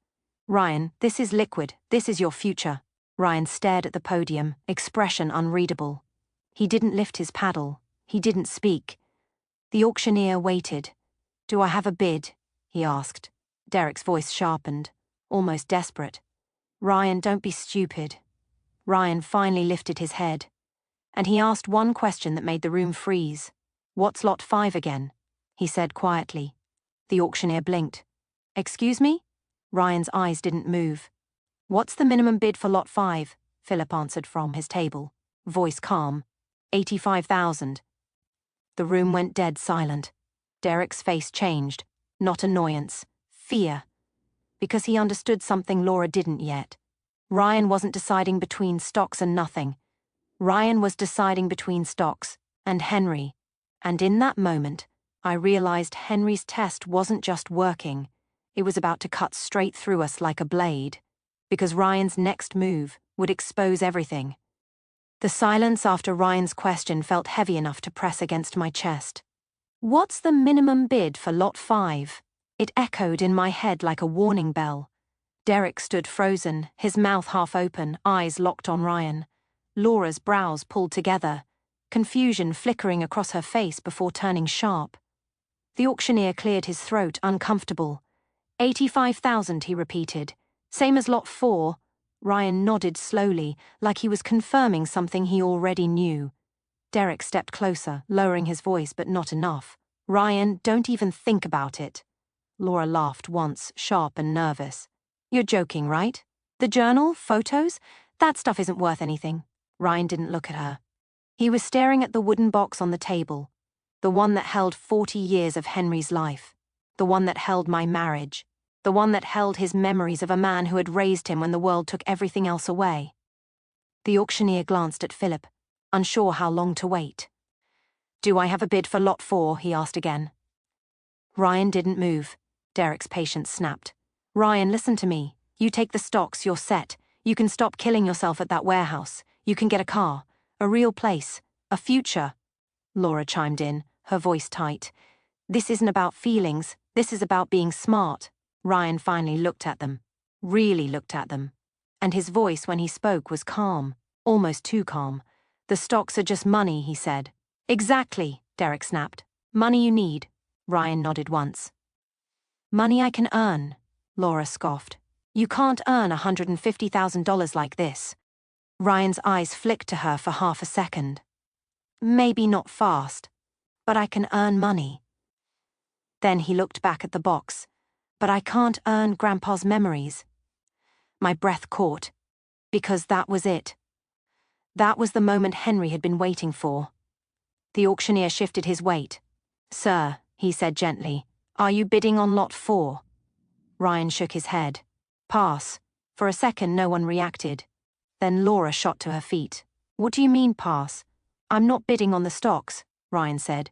Ryan, this is liquid. This is your future. Ryan stared at the podium, expression unreadable. He didn't lift his paddle. He didn't speak. The auctioneer waited. Do I have a bid? He asked. Derek's voice sharpened, almost desperate. Ryan, don't be stupid. Ryan finally lifted his head. And he asked one question that made the room freeze. What's lot 5 again? He said quietly. The auctioneer blinked. Excuse me? Ryan's eyes didn't move. What's the minimum bid for lot 5? Philip answered from his table, voice calm. 85,000. The room went dead silent. Derek's face changed, not annoyance, fear. Because he understood something Laura didn't yet. Ryan wasn't deciding between stocks and nothing. Ryan was deciding between stocks and Henry. And in that moment, I realized Henry's test wasn't just working. It was about to cut straight through us like a blade. Because Ryan's next move would expose everything. The silence after Ryan's question felt heavy enough to press against my chest. What's the minimum bid for lot 5? It echoed in my head like a warning bell. Derek stood frozen, his mouth half open, eyes locked on Ryan. Laura's brows pulled together, confusion flickering across her face before turning sharp. The auctioneer cleared his throat, uncomfortable. 85,000, he repeated. Same as lot 4. Ryan nodded slowly, like he was confirming something he already knew. Derek stepped closer, lowering his voice, but not enough. Ryan, don't even think about it. Laura laughed once, sharp and nervous. You're joking, right? The journal, photos, that stuff isn't worth anything. Ryan didn't look at her. He was staring at the wooden box on the table, the one that held 40 years of Henry's life, the one that held my marriage, the one that held his memories of a man who had raised him when the world took everything else away. The auctioneer glanced at Philip, unsure how long to wait. "Do I have a bid for lot 4?" he asked again. Ryan didn't move. Derek's patience snapped. "Ryan, listen to me. You take the stocks, you're set. You can stop killing yourself at that warehouse. You can get a car, a real place, a future." Laura chimed in, her voice tight. "This isn't about feelings, this is about being smart." Ryan finally looked at them. Really looked at them. And his voice when he spoke was calm, almost too calm. "The stocks are just money," he said. "Exactly," Derek snapped. "Money you need." Ryan nodded once. "Money I can earn," Laura scoffed. "You can't earn $150,000 like this." Ryan's eyes flicked to her for half a second. "Maybe not fast, but I can earn money." Then he looked back at the box. "But I can't earn Grandpa's memories." My breath caught, because that was it. That was the moment Henry had been waiting for. The auctioneer shifted his weight. "Sir," he said gently, "are you bidding on lot 4? Ryan shook his head. "Pass." For a second no one reacted. Then Laura shot to her feet. "What do you mean, pass? I'm not bidding on the stocks," Ryan said.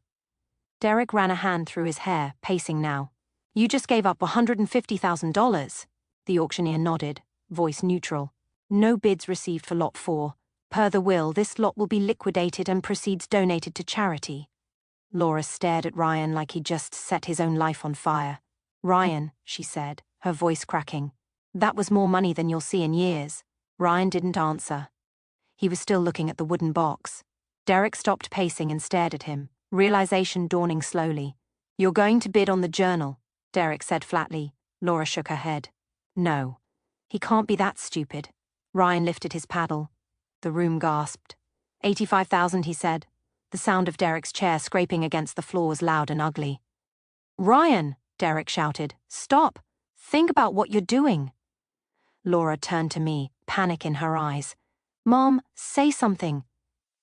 Derek ran a hand through his hair, pacing now. "You just gave up $150,000. The auctioneer nodded, voice neutral. "No bids received for lot 4. Per the will, this lot will be liquidated and proceeds donated to charity." Laura stared at Ryan like he'd just set his own life on fire. "Ryan," she said, her voice cracking, "that was more money than you'll see in years." Ryan didn't answer. He was still looking at the wooden box. Derek stopped pacing and stared at him, realization dawning slowly. "You're going to bid on the journal," Derek said flatly. Laura shook her head. "No. He can't be that stupid." Ryan lifted his paddle. The room gasped. 85,000, he said. The sound of Derek's chair scraping against the floor was loud and ugly. "Ryan!" Derek shouted. "Stop! Think about what you're doing." Laura turned to me, panic in her eyes. "Mom, say something."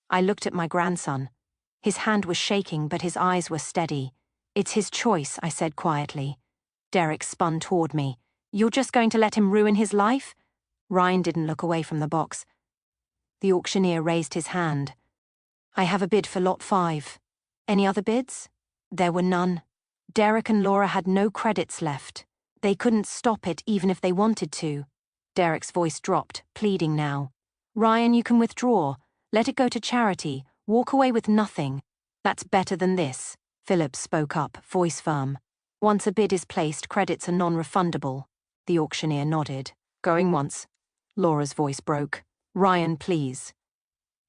I looked at my grandson. His hand was shaking, but his eyes were steady. "It's his choice," I said quietly. Derek spun toward me. "You're just going to let him ruin his life?" Ryan didn't look away from the box. The auctioneer raised his hand. "I have a bid for lot 5. Any other bids?" There were none. Derek and Laura had no credits left. They couldn't stop it even if they wanted to. Derek's voice dropped, pleading now. "Ryan, you can withdraw. Let it go to charity. Walk away with nothing. That's better than this." Philip spoke up, voice firm. "Once a bid is placed, credits are non-refundable." The auctioneer nodded. "Going once." Laura's voice broke. "Ryan, please."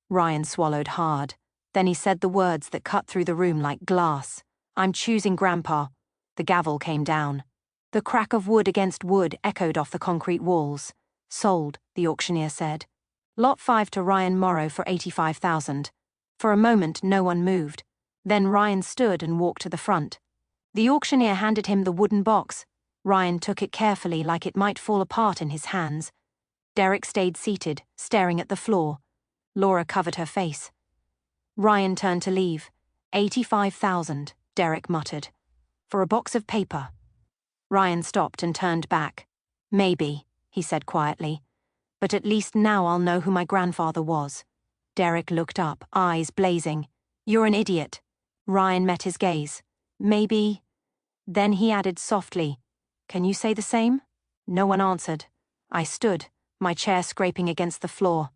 Ryan swallowed hard. Then he said the words that cut through the room like glass. "I'm choosing Grandpa." The gavel came down. The crack of wood against wood echoed off the concrete walls. "Sold," the auctioneer said. "Lot 5 to Ryan Morrow for 85,000. For a moment no one moved. Then Ryan stood and walked to the front. The auctioneer handed him the wooden box. Ryan took it carefully like it might fall apart in his hands. Derek stayed seated, staring at the floor. Laura covered her face. Ryan turned to leave. 85,000, Derek muttered. "For a box of paper." Ryan stopped and turned back. "Maybe," he said quietly. "But at least now I'll know who my grandfather was." Derek looked up, eyes blazing. "You're an idiot." Ryan met his gaze. "Maybe." Then he added softly, "Can you say the same?" No one answered. I stood, my chair scraping against the floor.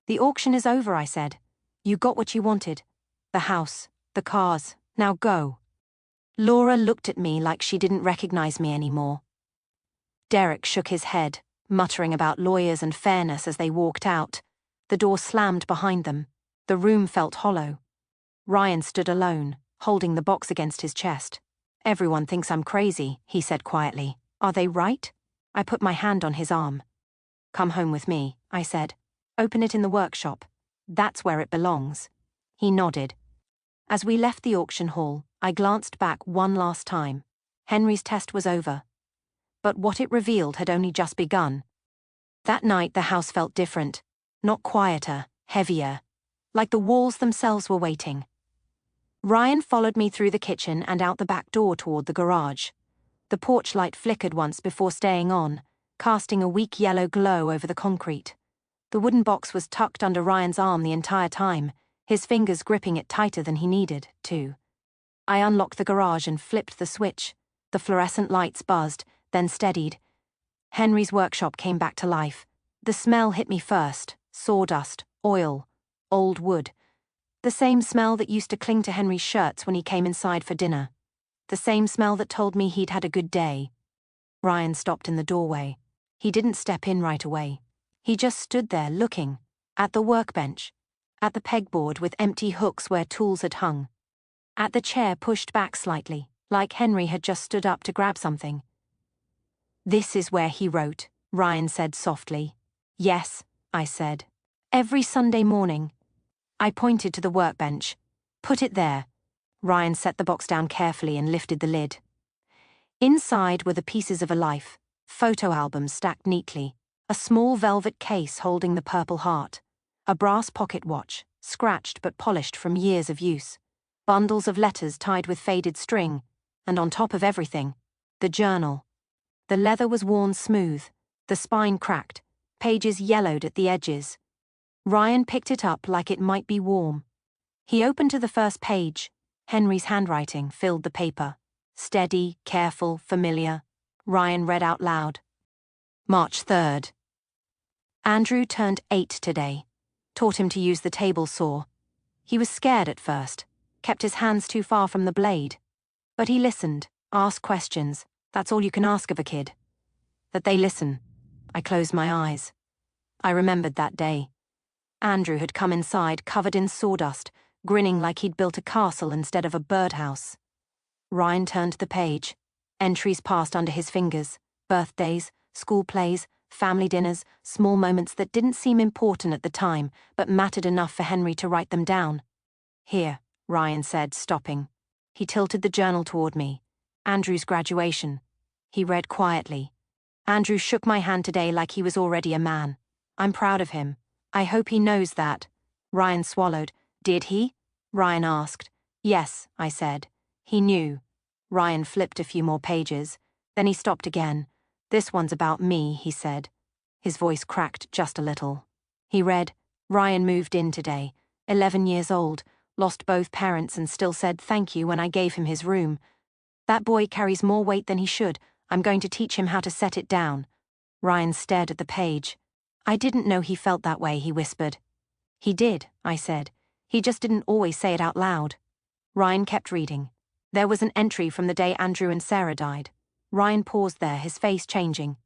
"The auction is over," I said. "You got what you wanted. The house, the cars, now go." Laura looked at me like she didn't recognize me anymore. Derek shook his head, muttering about lawyers and fairness as they walked out. The door slammed behind them. The room felt hollow. Ryan stood alone, holding the box against his chest. "Everyone thinks I'm crazy," he said quietly. "Are they right?" I put my hand on his arm. "Come home with me," I said. "Open it in the workshop. That's where it belongs." He nodded. As we left the auction hall, I glanced back one last time. Henry's test was over. But what it revealed had only just begun. That night the house felt different. Not quieter, heavier. Like the walls themselves were waiting. Ryan followed me through the kitchen and out the back door toward the garage. The porch light flickered once before staying on, casting a weak yellow glow over the concrete. The wooden box was tucked under Ryan's arm the entire time, his fingers gripping it tighter than he needed, too. I unlocked the garage and flipped the switch. The fluorescent lights buzzed, then steadied. Henry's workshop came back to life. The smell hit me first: sawdust, oil, old wood. The same smell that used to cling to Henry's shirts when he came inside for dinner. The same smell that told me he'd had a good day. Ryan stopped in the doorway. He didn't step in right away. He just stood there looking, at the workbench, at the pegboard with empty hooks where tools had hung, at the chair pushed back slightly, like Henry had just stood up to grab something. "This is where he wrote," Ryan said softly. "Yes," I said. "Every Sunday morning." I pointed to the workbench. "Put it there." Ryan set the box down carefully and lifted the lid. Inside were the pieces of a life, photo albums stacked neatly, a small velvet case holding the Purple Heart, a brass pocket watch, scratched but polished from years of use, bundles of letters tied with faded string, and on top of everything, the journal. The leather was worn smooth, the spine cracked, pages yellowed at the edges. Ryan picked it up like it might be warm. He opened to the first page. Henry's handwriting filled the paper. Steady, careful, familiar. Ryan read out loud. March 3rd. Andrew turned 8 today. Taught him to use the table saw. He was scared at first, kept his hands too far from the blade. But he listened, asked questions. That's all you can ask of a kid. That they listen. I closed my eyes. I remembered that day. Andrew had come inside covered in sawdust, grinning like he'd built a castle instead of a birdhouse. Ryan turned the page. Entries passed under his fingers. Birthdays, school plays, family dinners, small moments that didn't seem important at the time, but mattered enough for Henry to write them down. "Here," Ryan said, stopping. He tilted the journal toward me. "Andrew's graduation." He read quietly. "Andrew shook my hand today like he was already a man. I'm proud of him. I hope he knows that." Ryan swallowed. "Did he?" Ryan asked. "Yes," I said. "He knew." Ryan flipped a few more pages. Then he stopped again. "This one's about me," he said. His voice cracked just a little. He read, "Ryan moved in today, 11 years old, lost both parents and still said thank you when I gave him his room. That boy carries more weight than he should. I'm going to teach him how to set it down." Ryan stared at the page. "I didn't know he felt that way," he whispered. "He did," I said. "He just didn't always say it out loud." Ryan kept reading. There was an entry from the day Andrew and Sarah died. Ryan paused there, his face changing.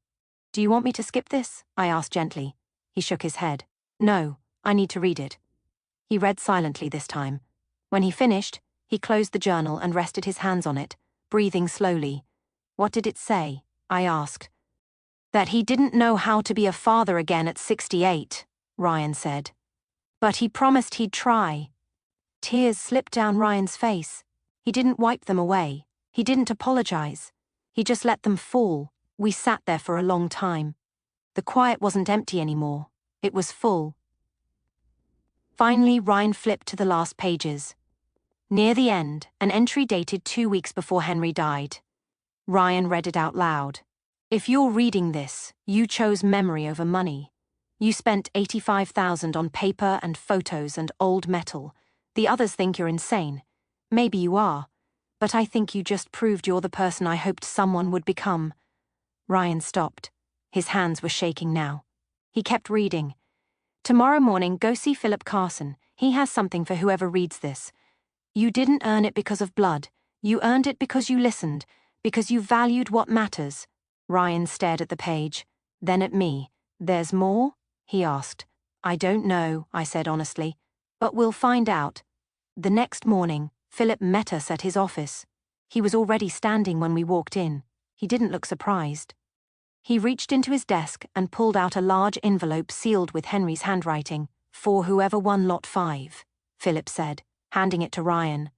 "Do you want me to skip this?" I asked gently. He shook his head. "No, I need to read it." He read silently this time. When he finished, he closed the journal and rested his hands on it, breathing slowly. "What did it say?" I asked. "That he didn't know how to be a father again at 68, Ryan said. "But he promised he'd try." Tears slipped down Ryan's face. He didn't wipe them away. He didn't apologize. He just let them fall. We sat there for a long time. The quiet wasn't empty anymore. It was full. Finally, Ryan flipped to the last pages. Near the end, an entry dated 2 weeks before Henry died. Ryan read it out loud. "If you're reading this, you chose memory over money. You spent $85,000 on paper and photos and old metal. The others think you're insane. Maybe you are. But I think you just proved you're the person I hoped someone would become." Ryan stopped. His hands were shaking now. He kept reading. "Tomorrow morning, go see Philip Carson. He has something for whoever reads this. You didn't earn it because of blood. You earned it because you listened, because you valued what matters." Ryan stared at the page, then at me. "There's more?" he asked. "I don't know," I said honestly. "But we'll find out." The next morning, Philip met us at his office. He was already standing when we walked in. He didn't look surprised. He reached into his desk and pulled out a large envelope sealed with Henry's handwriting. "For whoever won Lot 5, Philip said, handing it to Ryan.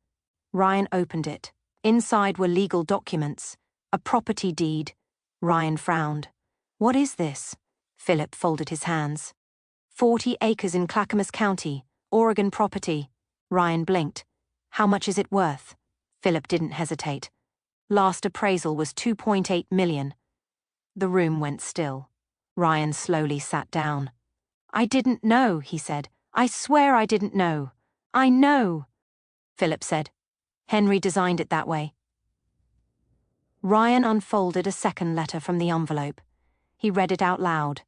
Ryan opened it. Inside were legal documents. A property deed. Ryan frowned. "What is this?" Philip folded his hands. 40 acres in Clackamas County, Oregon property. Ryan blinked. "How much is it worth?" Philip didn't hesitate. "Last appraisal was $2.8 million. The room went still. Ryan slowly sat down. I didn't know, he said. I swear I didn't know. I know. Philip said. Henry designed it that way. Ryan unfolded a second letter from the envelope. He read it out loud.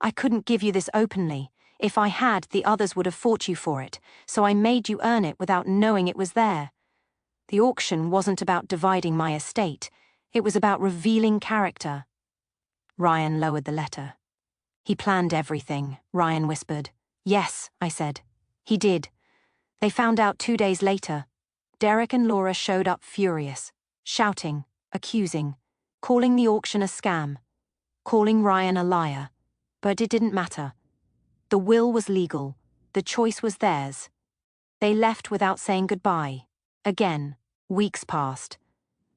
I couldn't give you this openly. If I had, the others would have fought you for it, so I made you earn it without knowing it was there. The auction wasn't about dividing my estate. It was about revealing character. Ryan lowered the letter. He planned everything, Ryan whispered. Yes, I said. He did. They found out 2 days later. Derek and Laura showed up furious, shouting, accusing, calling the auction a scam, calling Ryan a liar. But it didn't matter. The will was legal. The choice was theirs. They left without saying goodbye. Again, weeks passed.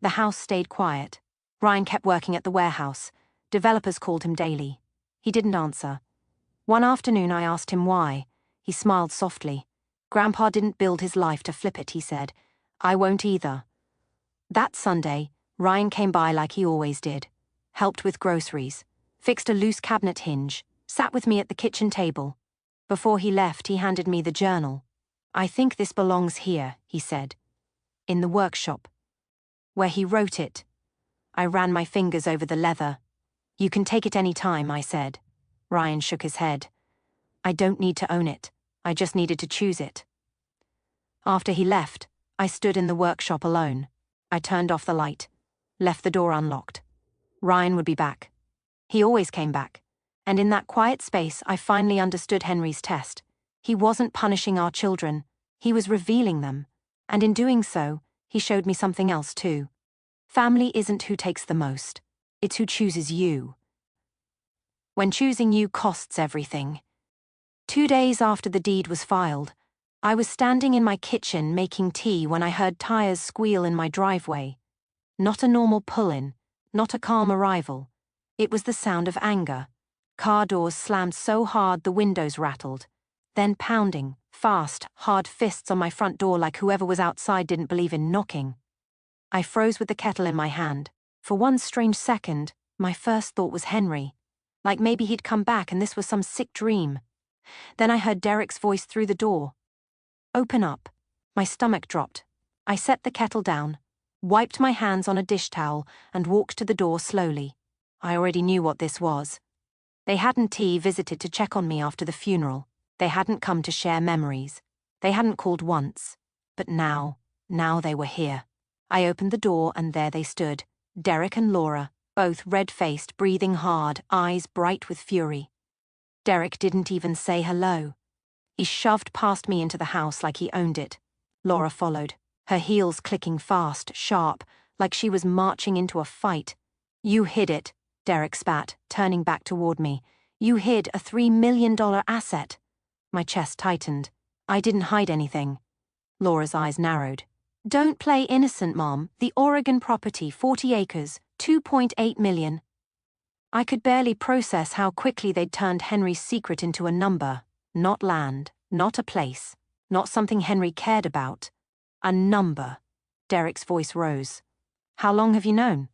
The house stayed quiet. Ryan kept working at the warehouse. Developers called him daily. He didn't answer. One afternoon I asked him why. He smiled softly. Grandpa didn't build his life to flip it, he said. I won't either. That Sunday, Ryan came by like he always did. Helped with groceries. Fixed a loose cabinet hinge. Sat with me at the kitchen table. Before he left, he handed me the journal. I think this belongs here, he said. In the workshop. Where he wrote it. I ran my fingers over the leather. You can take it any time, I said. Ryan shook his head. I don't need to own it. I just needed to choose it. After he left, I stood in the workshop alone. I turned off the light. Left the door unlocked. Ryan would be back. He always came back. And in that quiet space, I finally understood Henry's test. He wasn't punishing our children. He was revealing them. And in doing so, he showed me something else too. Family isn't who takes the most. It's who chooses you. When choosing you costs everything. 2 days after the deed was filed, I was standing in my kitchen making tea when I heard tires squeal in my driveway. Not a normal pull-in, not a calm arrival. It was the sound of anger. Car doors slammed so hard the windows rattled. Then pounding, fast, hard fists on my front door like whoever was outside didn't believe in knocking. I froze with the kettle in my hand. For one strange second, my first thought was Henry. Like maybe he'd come back and this was some sick dream. Then I heard Derek's voice through the door. Open up. My stomach dropped. I set the kettle down, wiped my hands on a dish towel, and walked to the door slowly. I already knew what this was. They hadn't visited to check on me after the funeral. They hadn't come to share memories. They hadn't called once. But now they were here. I opened the door and there they stood. Derek and Laura, both red-faced, breathing hard, eyes bright with fury. Derek didn't even say hello. He shoved past me into the house like he owned it. Laura followed, her heels clicking fast, sharp, like she was marching into a fight. You hid it, Derek spat, turning back toward me. You hid a $3 million asset. My chest tightened. I didn't hide anything. Laura's eyes narrowed. Don't play innocent, Mom. The Oregon property, 40 acres, $2.8 million. I could barely process how quickly they'd turned Henry's secret into a number. Not land, not a place, not something Henry cared about. A number. Derek's voice rose. How long have you known?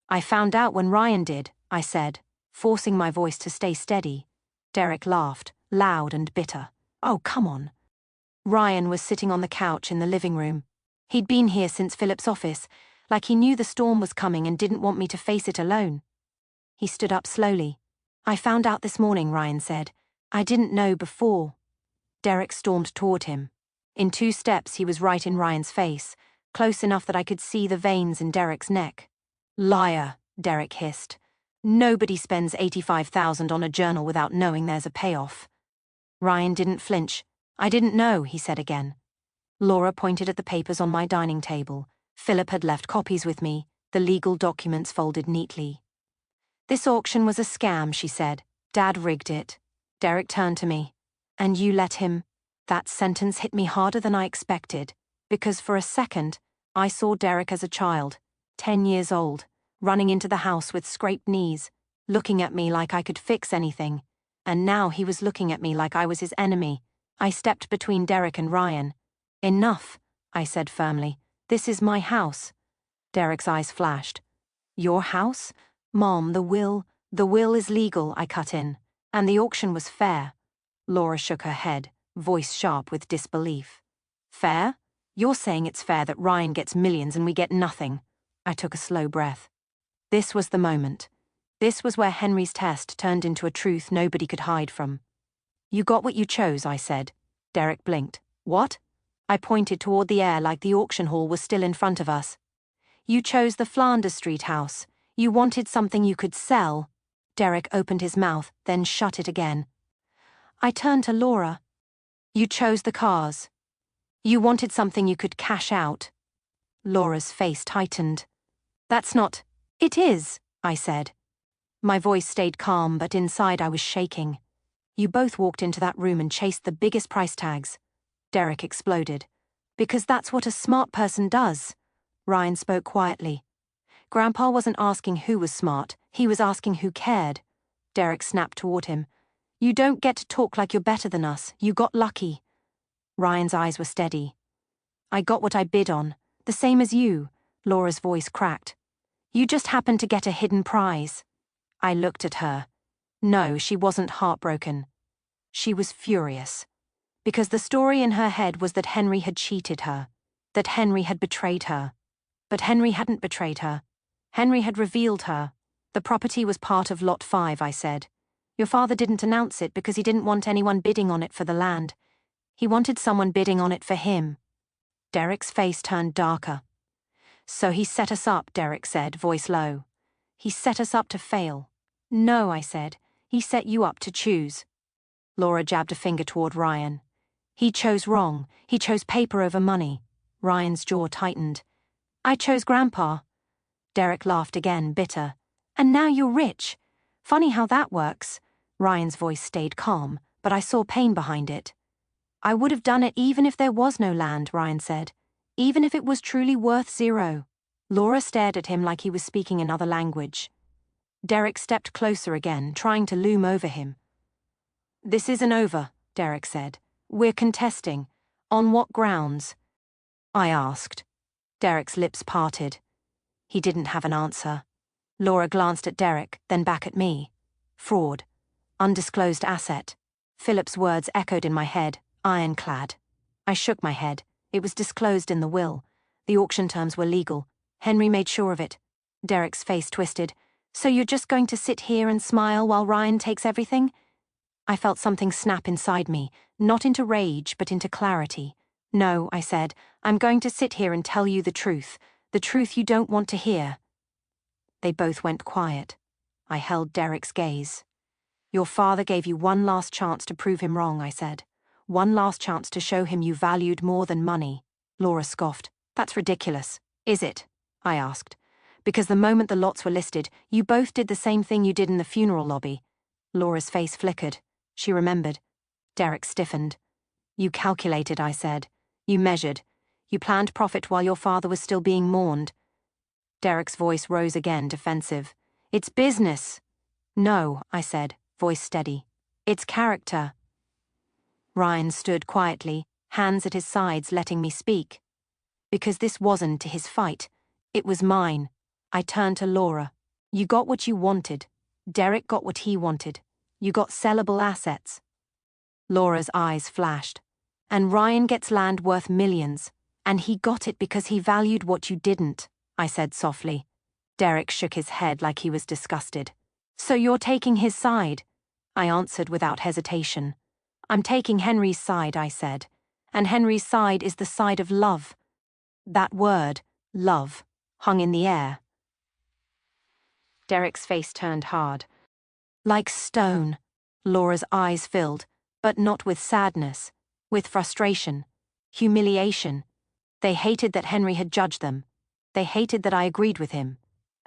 I found out when Ryan did, I said, forcing my voice to stay steady. Derek laughed, loud and bitter. Oh, come on. Ryan was sitting on the couch in the living room. He'd been here since Philip's office, like he knew the storm was coming and didn't want me to face it alone. He stood up slowly. I found out this morning, Ryan said. I didn't know before. Derek stormed toward him. In 2 steps, he was right in Ryan's face, close enough that I could see the veins in Derek's neck. Liar, Derek hissed. Nobody spends $85,000 on a journal without knowing there's a payoff. Ryan didn't flinch. I didn't know, he said again. Laura pointed at the papers on my dining table. Philip had left copies with me, the legal documents folded neatly. This auction was a scam, she said. Dad rigged it. Derek turned to me. And you let him? That sentence hit me harder than I expected, because for a second, I saw Derek as a child, 10 years old, running into the house with scraped knees, looking at me like I could fix anything. And now he was looking at me like I was his enemy. I stepped between Derek and Ryan. Enough, I said firmly. This is my house. Derek's eyes flashed. Your house? Mom, the will is legal, I cut in. And the auction was fair. Laura shook her head, voice sharp with disbelief. Fair? You're saying it's fair that Ryan gets millions and we get nothing. I took a slow breath. This was the moment. This was where Henry's test turned into a truth nobody could hide from. You got what you chose, I said. Derek blinked. What? I pointed toward the air like the auction hall was still in front of us. You chose the Flanders Street house. You wanted something you could sell. Derek opened his mouth, then shut it again. I turned to Laura. You chose the cars. You wanted something you could cash out. Laura's face tightened. That's not... It is, I said. My voice stayed calm, but inside I was shaking. You both walked into that room and chased the biggest price tags. Derek exploded. Because that's what a smart person does. Ryan spoke quietly. Grandpa wasn't asking who was smart, he was asking who cared. Derek snapped toward him. You don't get to talk like you're better than us, you got lucky. Ryan's eyes were steady. I got what I bid on, the same as you. Laura's voice cracked. You just happened to get a hidden prize. I looked at her. No, she wasn't heartbroken. She was furious. Because the story in her head was that Henry had cheated her, that Henry had betrayed her. But Henry hadn't betrayed her. Henry had revealed her. The property was part of Lot 5, I said. Your father didn't announce it because he didn't want anyone bidding on it for the land. He wanted someone bidding on it for him. Derek's face turned darker. So he set us up, Derek said, voice low. He set us up to fail. No, I said. He set you up to choose. Laura jabbed a finger toward Ryan. He chose wrong. He chose paper over money. Ryan's jaw tightened. I chose Grandpa. Derek laughed again, bitter. And now you're rich. Funny how that works. Ryan's voice stayed calm, but I saw pain behind it. I would have done it even if there was no land, Ryan said. Even if it was truly worth zero. Laura stared at him like he was speaking another language. Derek stepped closer again, trying to loom over him. This isn't over, Derek said. We're contesting. On what grounds? I asked. Derek's lips parted. He didn't have an answer. Laura glanced at Derek, then back at me. Fraud. Undisclosed asset. Philip's words echoed in my head, ironclad. I shook my head. It was disclosed in the will. The auction terms were legal. Henry made sure of it. Derek's face twisted. So you're just going to sit here and smile while Ryan takes everything? I felt something snap inside me, not into rage, but into clarity. No, I said, I'm going to sit here and tell you the truth you don't want to hear. They both went quiet. I held Derek's gaze. Your father gave you one last chance to prove him wrong, I said. One last chance to show him you valued more than money. Laura scoffed. That's ridiculous. Is it? I asked. Because the moment the lots were listed, you both did the same thing you did in the funeral lobby. Laura's face flickered. She remembered. Derek stiffened. You calculated, I said. You measured. You planned profit while your father was still being mourned. Derek's voice rose again, defensive. It's business. No, I said, voice steady. It's character. Ryan stood quietly, hands at his sides, letting me speak. Because this wasn't his fight. It was mine. I turned to Laura. You got what you wanted. Derek got what he wanted. You got sellable assets. Laura's eyes flashed. And Ryan gets land worth millions. And he got it because he valued what you didn't, I said softly. Derek shook his head like he was disgusted. So you're taking his side? I answered without hesitation. I'm taking Henry's side, I said. And Henry's side is the side of love. That word, love, hung in the air. Derek's face turned hard. Like stone. Laura's eyes filled, but not with sadness, with frustration, humiliation. They hated that Henry had judged them. They hated that I agreed with him.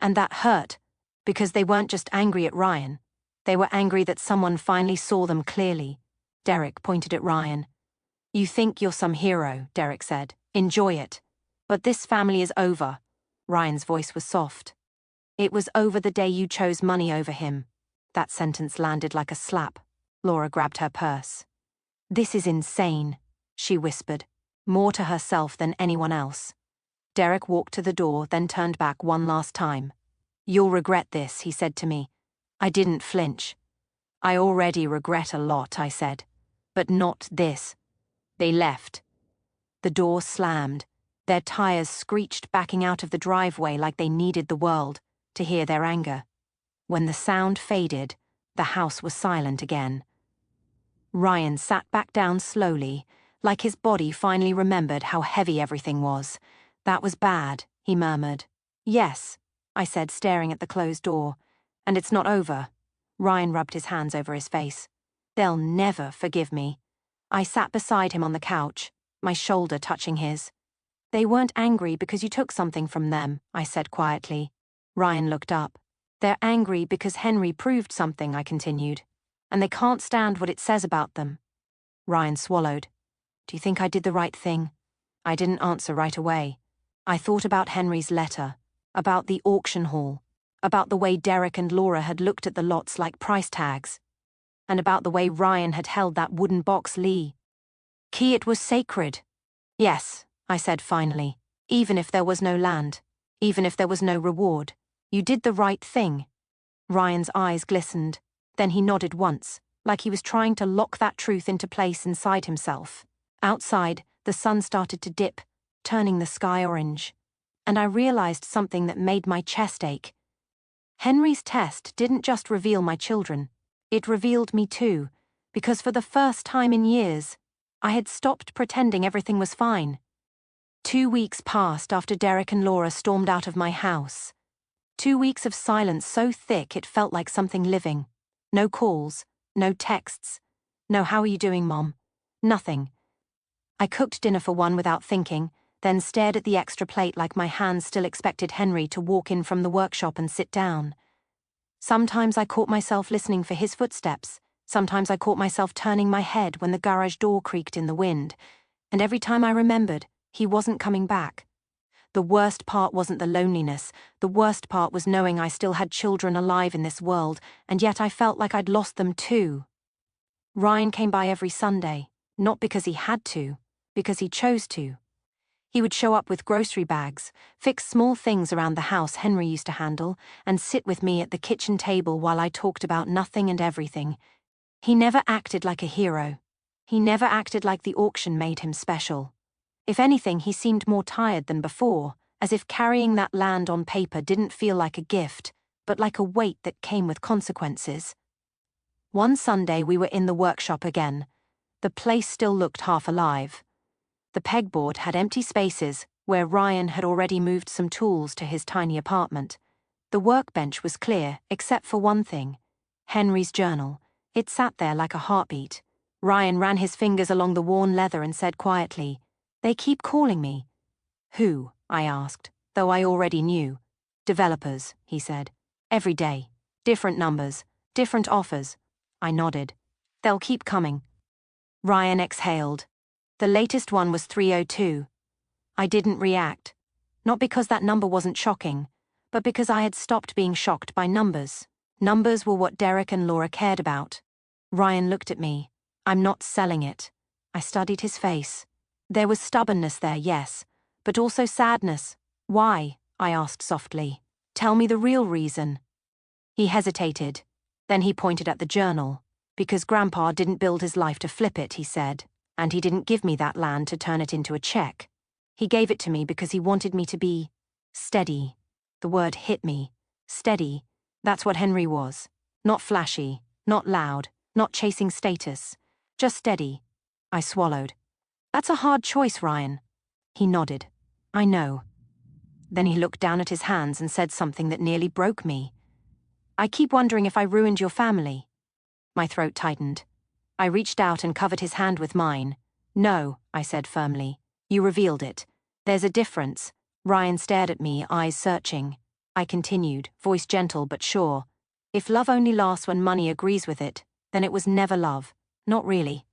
And that hurt, because they weren't just angry at Ryan. They were angry that someone finally saw them clearly. Derek pointed at Ryan. You think you're some hero, Derek said. Enjoy it. But this family is over. Ryan's voice was soft. It was over the day you chose money over him. That sentence landed like a slap. Laura grabbed her purse. This is insane, she whispered, more to herself than anyone else. Derek walked to the door, then turned back one last time. You'll regret this, he said to me. I didn't flinch. I already regret a lot, I said. But not this. They left. The door slammed. Their tires screeched backing out of the driveway like they needed the world to hear their anger. When the sound faded, the house was silent again. Ryan sat back down slowly, like his body finally remembered how heavy everything was. "That was bad," he murmured. "Yes," I said, staring at the closed door. "And it's not over." Ryan rubbed his hands over his face. "They'll never forgive me." I sat beside him on the couch, my shoulder touching his. "They weren't angry because you took something from them," I said quietly. Ryan looked up. "They're angry because Henry proved something," I continued. "And they can't stand what it says about them." Ryan swallowed. "Do you think I did the right thing?" I didn't answer right away. I thought about Henry's letter, about the auction hall, about the way Derek and Laura had looked at the lots like price tags, and about the way Ryan had held that wooden box Lee. Key, it was sacred. "Yes," I said finally, "even if there was no land, even if there was no reward, you did the right thing." Ryan's eyes glistened, then he nodded once, like he was trying to lock that truth into place inside himself. Outside, the sun started to dip, turning the sky orange, and I realized something that made my chest ache. Henry's test didn't just reveal my children, it revealed me too, because for the first time in years, I had stopped pretending everything was fine. 2 weeks passed after Derek and Laura stormed out of my house. 2 weeks of silence so thick it felt like something living. No calls, no texts, no "how are you doing, Mom?" Nothing. I cooked dinner for one without thinking, then stared at the extra plate like my hands still expected Henry to walk in from the workshop and sit down. Sometimes I caught myself listening for his footsteps, sometimes I caught myself turning my head when the garage door creaked in the wind, and every time I remembered, he wasn't coming back. The worst part wasn't the loneliness, the worst part was knowing I still had children alive in this world, and yet I felt like I'd lost them too. Ryan came by every Sunday, not because he had to, because he chose to. He would show up with grocery bags, fix small things around the house Henry used to handle, and sit with me at the kitchen table while I talked about nothing and everything. He never acted like a hero. He never acted like the auction made him special. If anything, he seemed more tired than before, as if carrying that land on paper didn't feel like a gift, but like a weight that came with consequences. One Sunday we were in the workshop again. The place still looked half alive. The pegboard had empty spaces where Ryan had already moved some tools to his tiny apartment. The workbench was clear, except for one thing: Henry's journal. It sat there like a heartbeat. Ryan ran his fingers along the worn leather and said quietly, "They keep calling me." "Who?" I asked, though I already knew. "Developers," he said. "Every day. Different numbers. Different offers." I nodded. "They'll keep coming." Ryan exhaled. The latest one was 302. I didn't react. Not because that number wasn't shocking, but because I had stopped being shocked by numbers. Numbers were what Derek and Laura cared about. Ryan looked at me. "I'm not selling it." I studied his face. There was stubbornness there, yes, but also sadness. "Why?" I asked softly. "Tell me the real reason." He hesitated. Then he pointed at the journal. "Because Grandpa didn't build his life to flip it," he said, "and he didn't give me that land to turn it into a check. He gave it to me because he wanted me to be steady." The word hit me. Steady. That's what Henry was. Not flashy, not loud, not chasing status. Just steady. I swallowed. "That's a hard choice, Ryan." He nodded. "I know." Then he looked down at his hands and said something that nearly broke me. "I keep wondering if I ruined your family." My throat tightened. I reached out and covered his hand with mine. "No," I said firmly. "You revealed it. There's a difference." Ryan stared at me, eyes searching. I continued, voice gentle but sure. "If love only lasts when money agrees with it, then it was never love. Not really."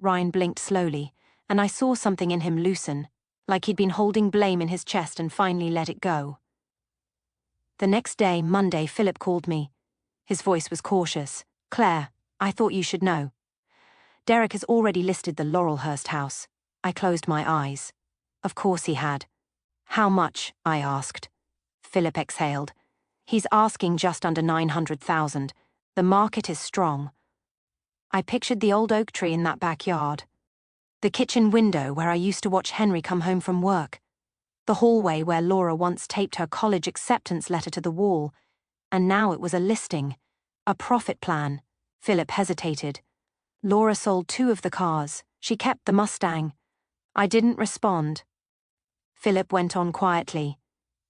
Ryan blinked slowly, and I saw something in him loosen, like he'd been holding blame in his chest and finally let it go. The next day, Monday, Philip called me. His voice was cautious. "Claire, I thought you should know. Derek has already listed the Laurelhurst house." I closed my eyes. Of course he had. "How much?" I asked. Philip exhaled. "He's asking just under 900,000. The market is strong." I pictured the old oak tree in that backyard, the kitchen window where I used to watch Henry come home from work, the hallway where Laura once taped her college acceptance letter to the wall, and now it was a listing, a profit plan. Philip hesitated. Laura sold 2 of the cars. She kept the Mustang. I didn't respond. Philip went on quietly.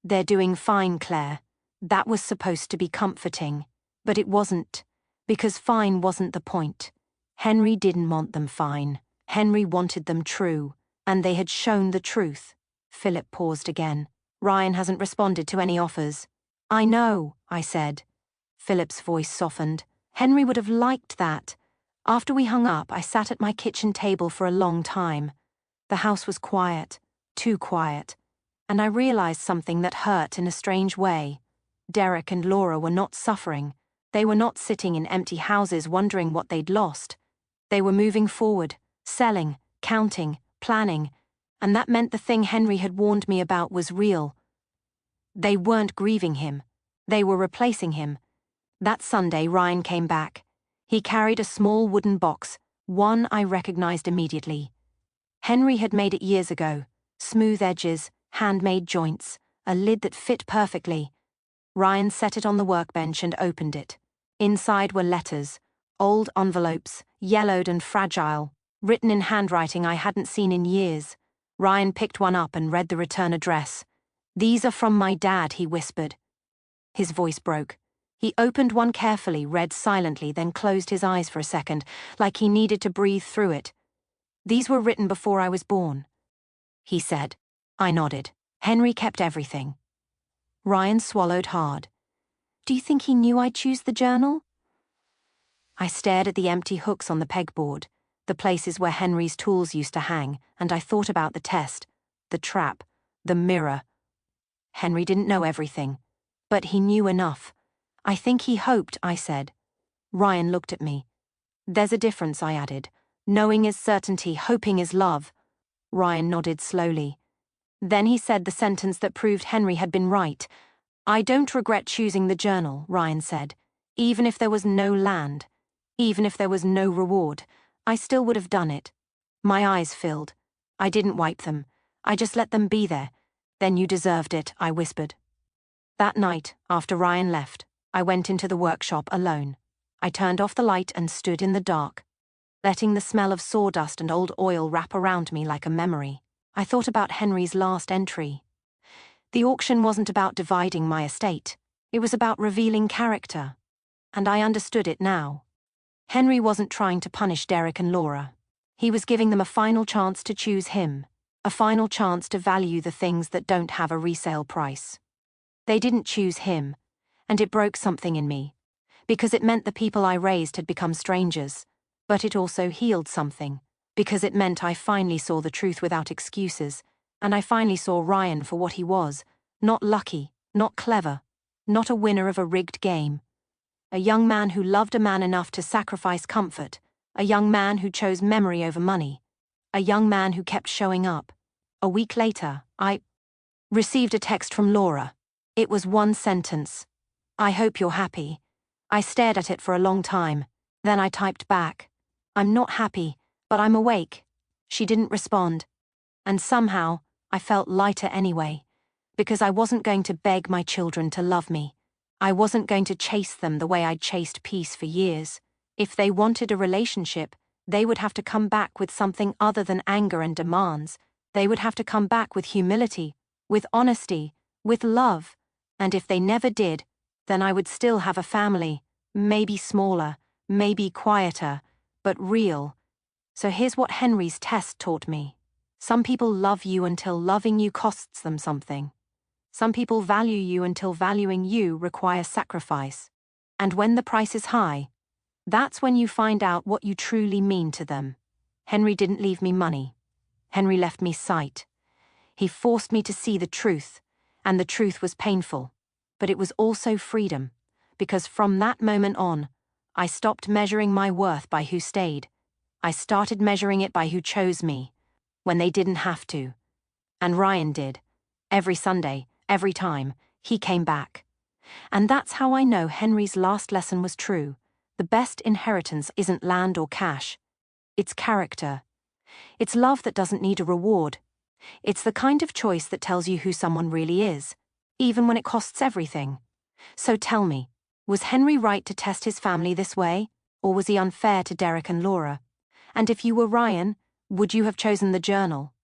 They're doing fine, Claire. That was supposed to be comforting. But it wasn't, because fine wasn't the point. Henry didn't want them fine. Henry wanted them true, and they had shown the truth. Philip paused again. Ryan hasn't responded to any offers. I know, I said. Philip's voice softened. Henry would have liked that. After we hung up, I sat at my kitchen table for a long time. The house was quiet, too quiet, and I realized something that hurt in a strange way. Derek and Laura were not suffering. They were not sitting in empty houses wondering what they'd lost. They were moving forward, selling, counting, planning, and that meant the thing Henry had warned me about was real. They weren't grieving him. They were replacing him. That Sunday, Ryan came back. He carried a small wooden box, one I recognized immediately. Henry had made it years ago. Smooth edges, handmade joints, a lid that fit perfectly. Ryan set it on the workbench and opened it. Inside were letters, old envelopes, yellowed and fragile, written in handwriting I hadn't seen in years. Ryan picked one up and read the return address. "These are from my dad," he whispered. His voice broke. He opened one carefully, read silently, then closed his eyes for a second, like he needed to breathe through it. "These were written before I was born," he said. I nodded. Henry kept everything. Ryan swallowed hard. "Do you think he knew I'd choose the journal?" I stared at the empty hooks on the pegboard, the places where Henry's tools used to hang, and I thought about the test, the trap, the mirror. Henry didn't know everything, but he knew enough. "I think he hoped," I said. Ryan looked at me. "There's a difference," I added. "Knowing is certainty, hoping is love." Ryan nodded slowly. Then he said the sentence that proved Henry had been right. "I don't regret choosing the journal," Ryan said. "Even if there was no land, even if there was no reward, I still would have done it." My eyes filled. I didn't wipe them. I just let them be there. "Then you deserved it," I whispered. That night, after Ryan left, I went into the workshop alone. I turned off the light and stood in the dark, letting the smell of sawdust and old oil wrap around me like a memory. I thought about Henry's last entry. The auction wasn't about dividing my estate. It was about revealing character. And I understood it now. Henry wasn't trying to punish Derek and Laura. He was giving them a final chance to choose him, a final chance to value the things that don't have a resale price. They didn't choose him, and it broke something in me, because it meant the people I raised had become strangers, but it also healed something, because it meant I finally saw the truth without excuses, and I finally saw Ryan for what he was, not lucky, not clever, not a winner of a rigged game. A young man who loved a man enough to sacrifice comfort, a young man who chose memory over money, a young man who kept showing up. A week later, I received a text from Laura. It was one sentence. "I hope you're happy." I stared at it for a long time. Then I typed back, "I'm not happy, but I'm awake." She didn't respond. And somehow, I felt lighter anyway, because I wasn't going to beg my children to love me. I wasn't going to chase them the way I'd chased peace for years. If they wanted a relationship, they would have to come back with something other than anger and demands. They would have to come back with humility, with honesty, with love. And if they never did, then I would still have a family, maybe smaller, maybe quieter, but real. So here's what Henry's test taught me. Some people love you until loving you costs them something. Some people value you until valuing you requires sacrifice. And when the price is high, that's when you find out what you truly mean to them. Henry didn't leave me money. Henry left me sight. He forced me to see the truth, and the truth was painful. But it was also freedom, because from that moment on, I stopped measuring my worth by who stayed. I started measuring it by who chose me, when they didn't have to. And Ryan did. Every Sunday, every time, he came back. And that's how I know Henry's last lesson was true. The best inheritance isn't land or cash. It's character. It's love that doesn't need a reward. It's the kind of choice that tells you who someone really is, even when it costs everything. So tell me, was Henry right to test his family this way, or was he unfair to Derek and Laura? And if you were Ryan, would you have chosen the journal?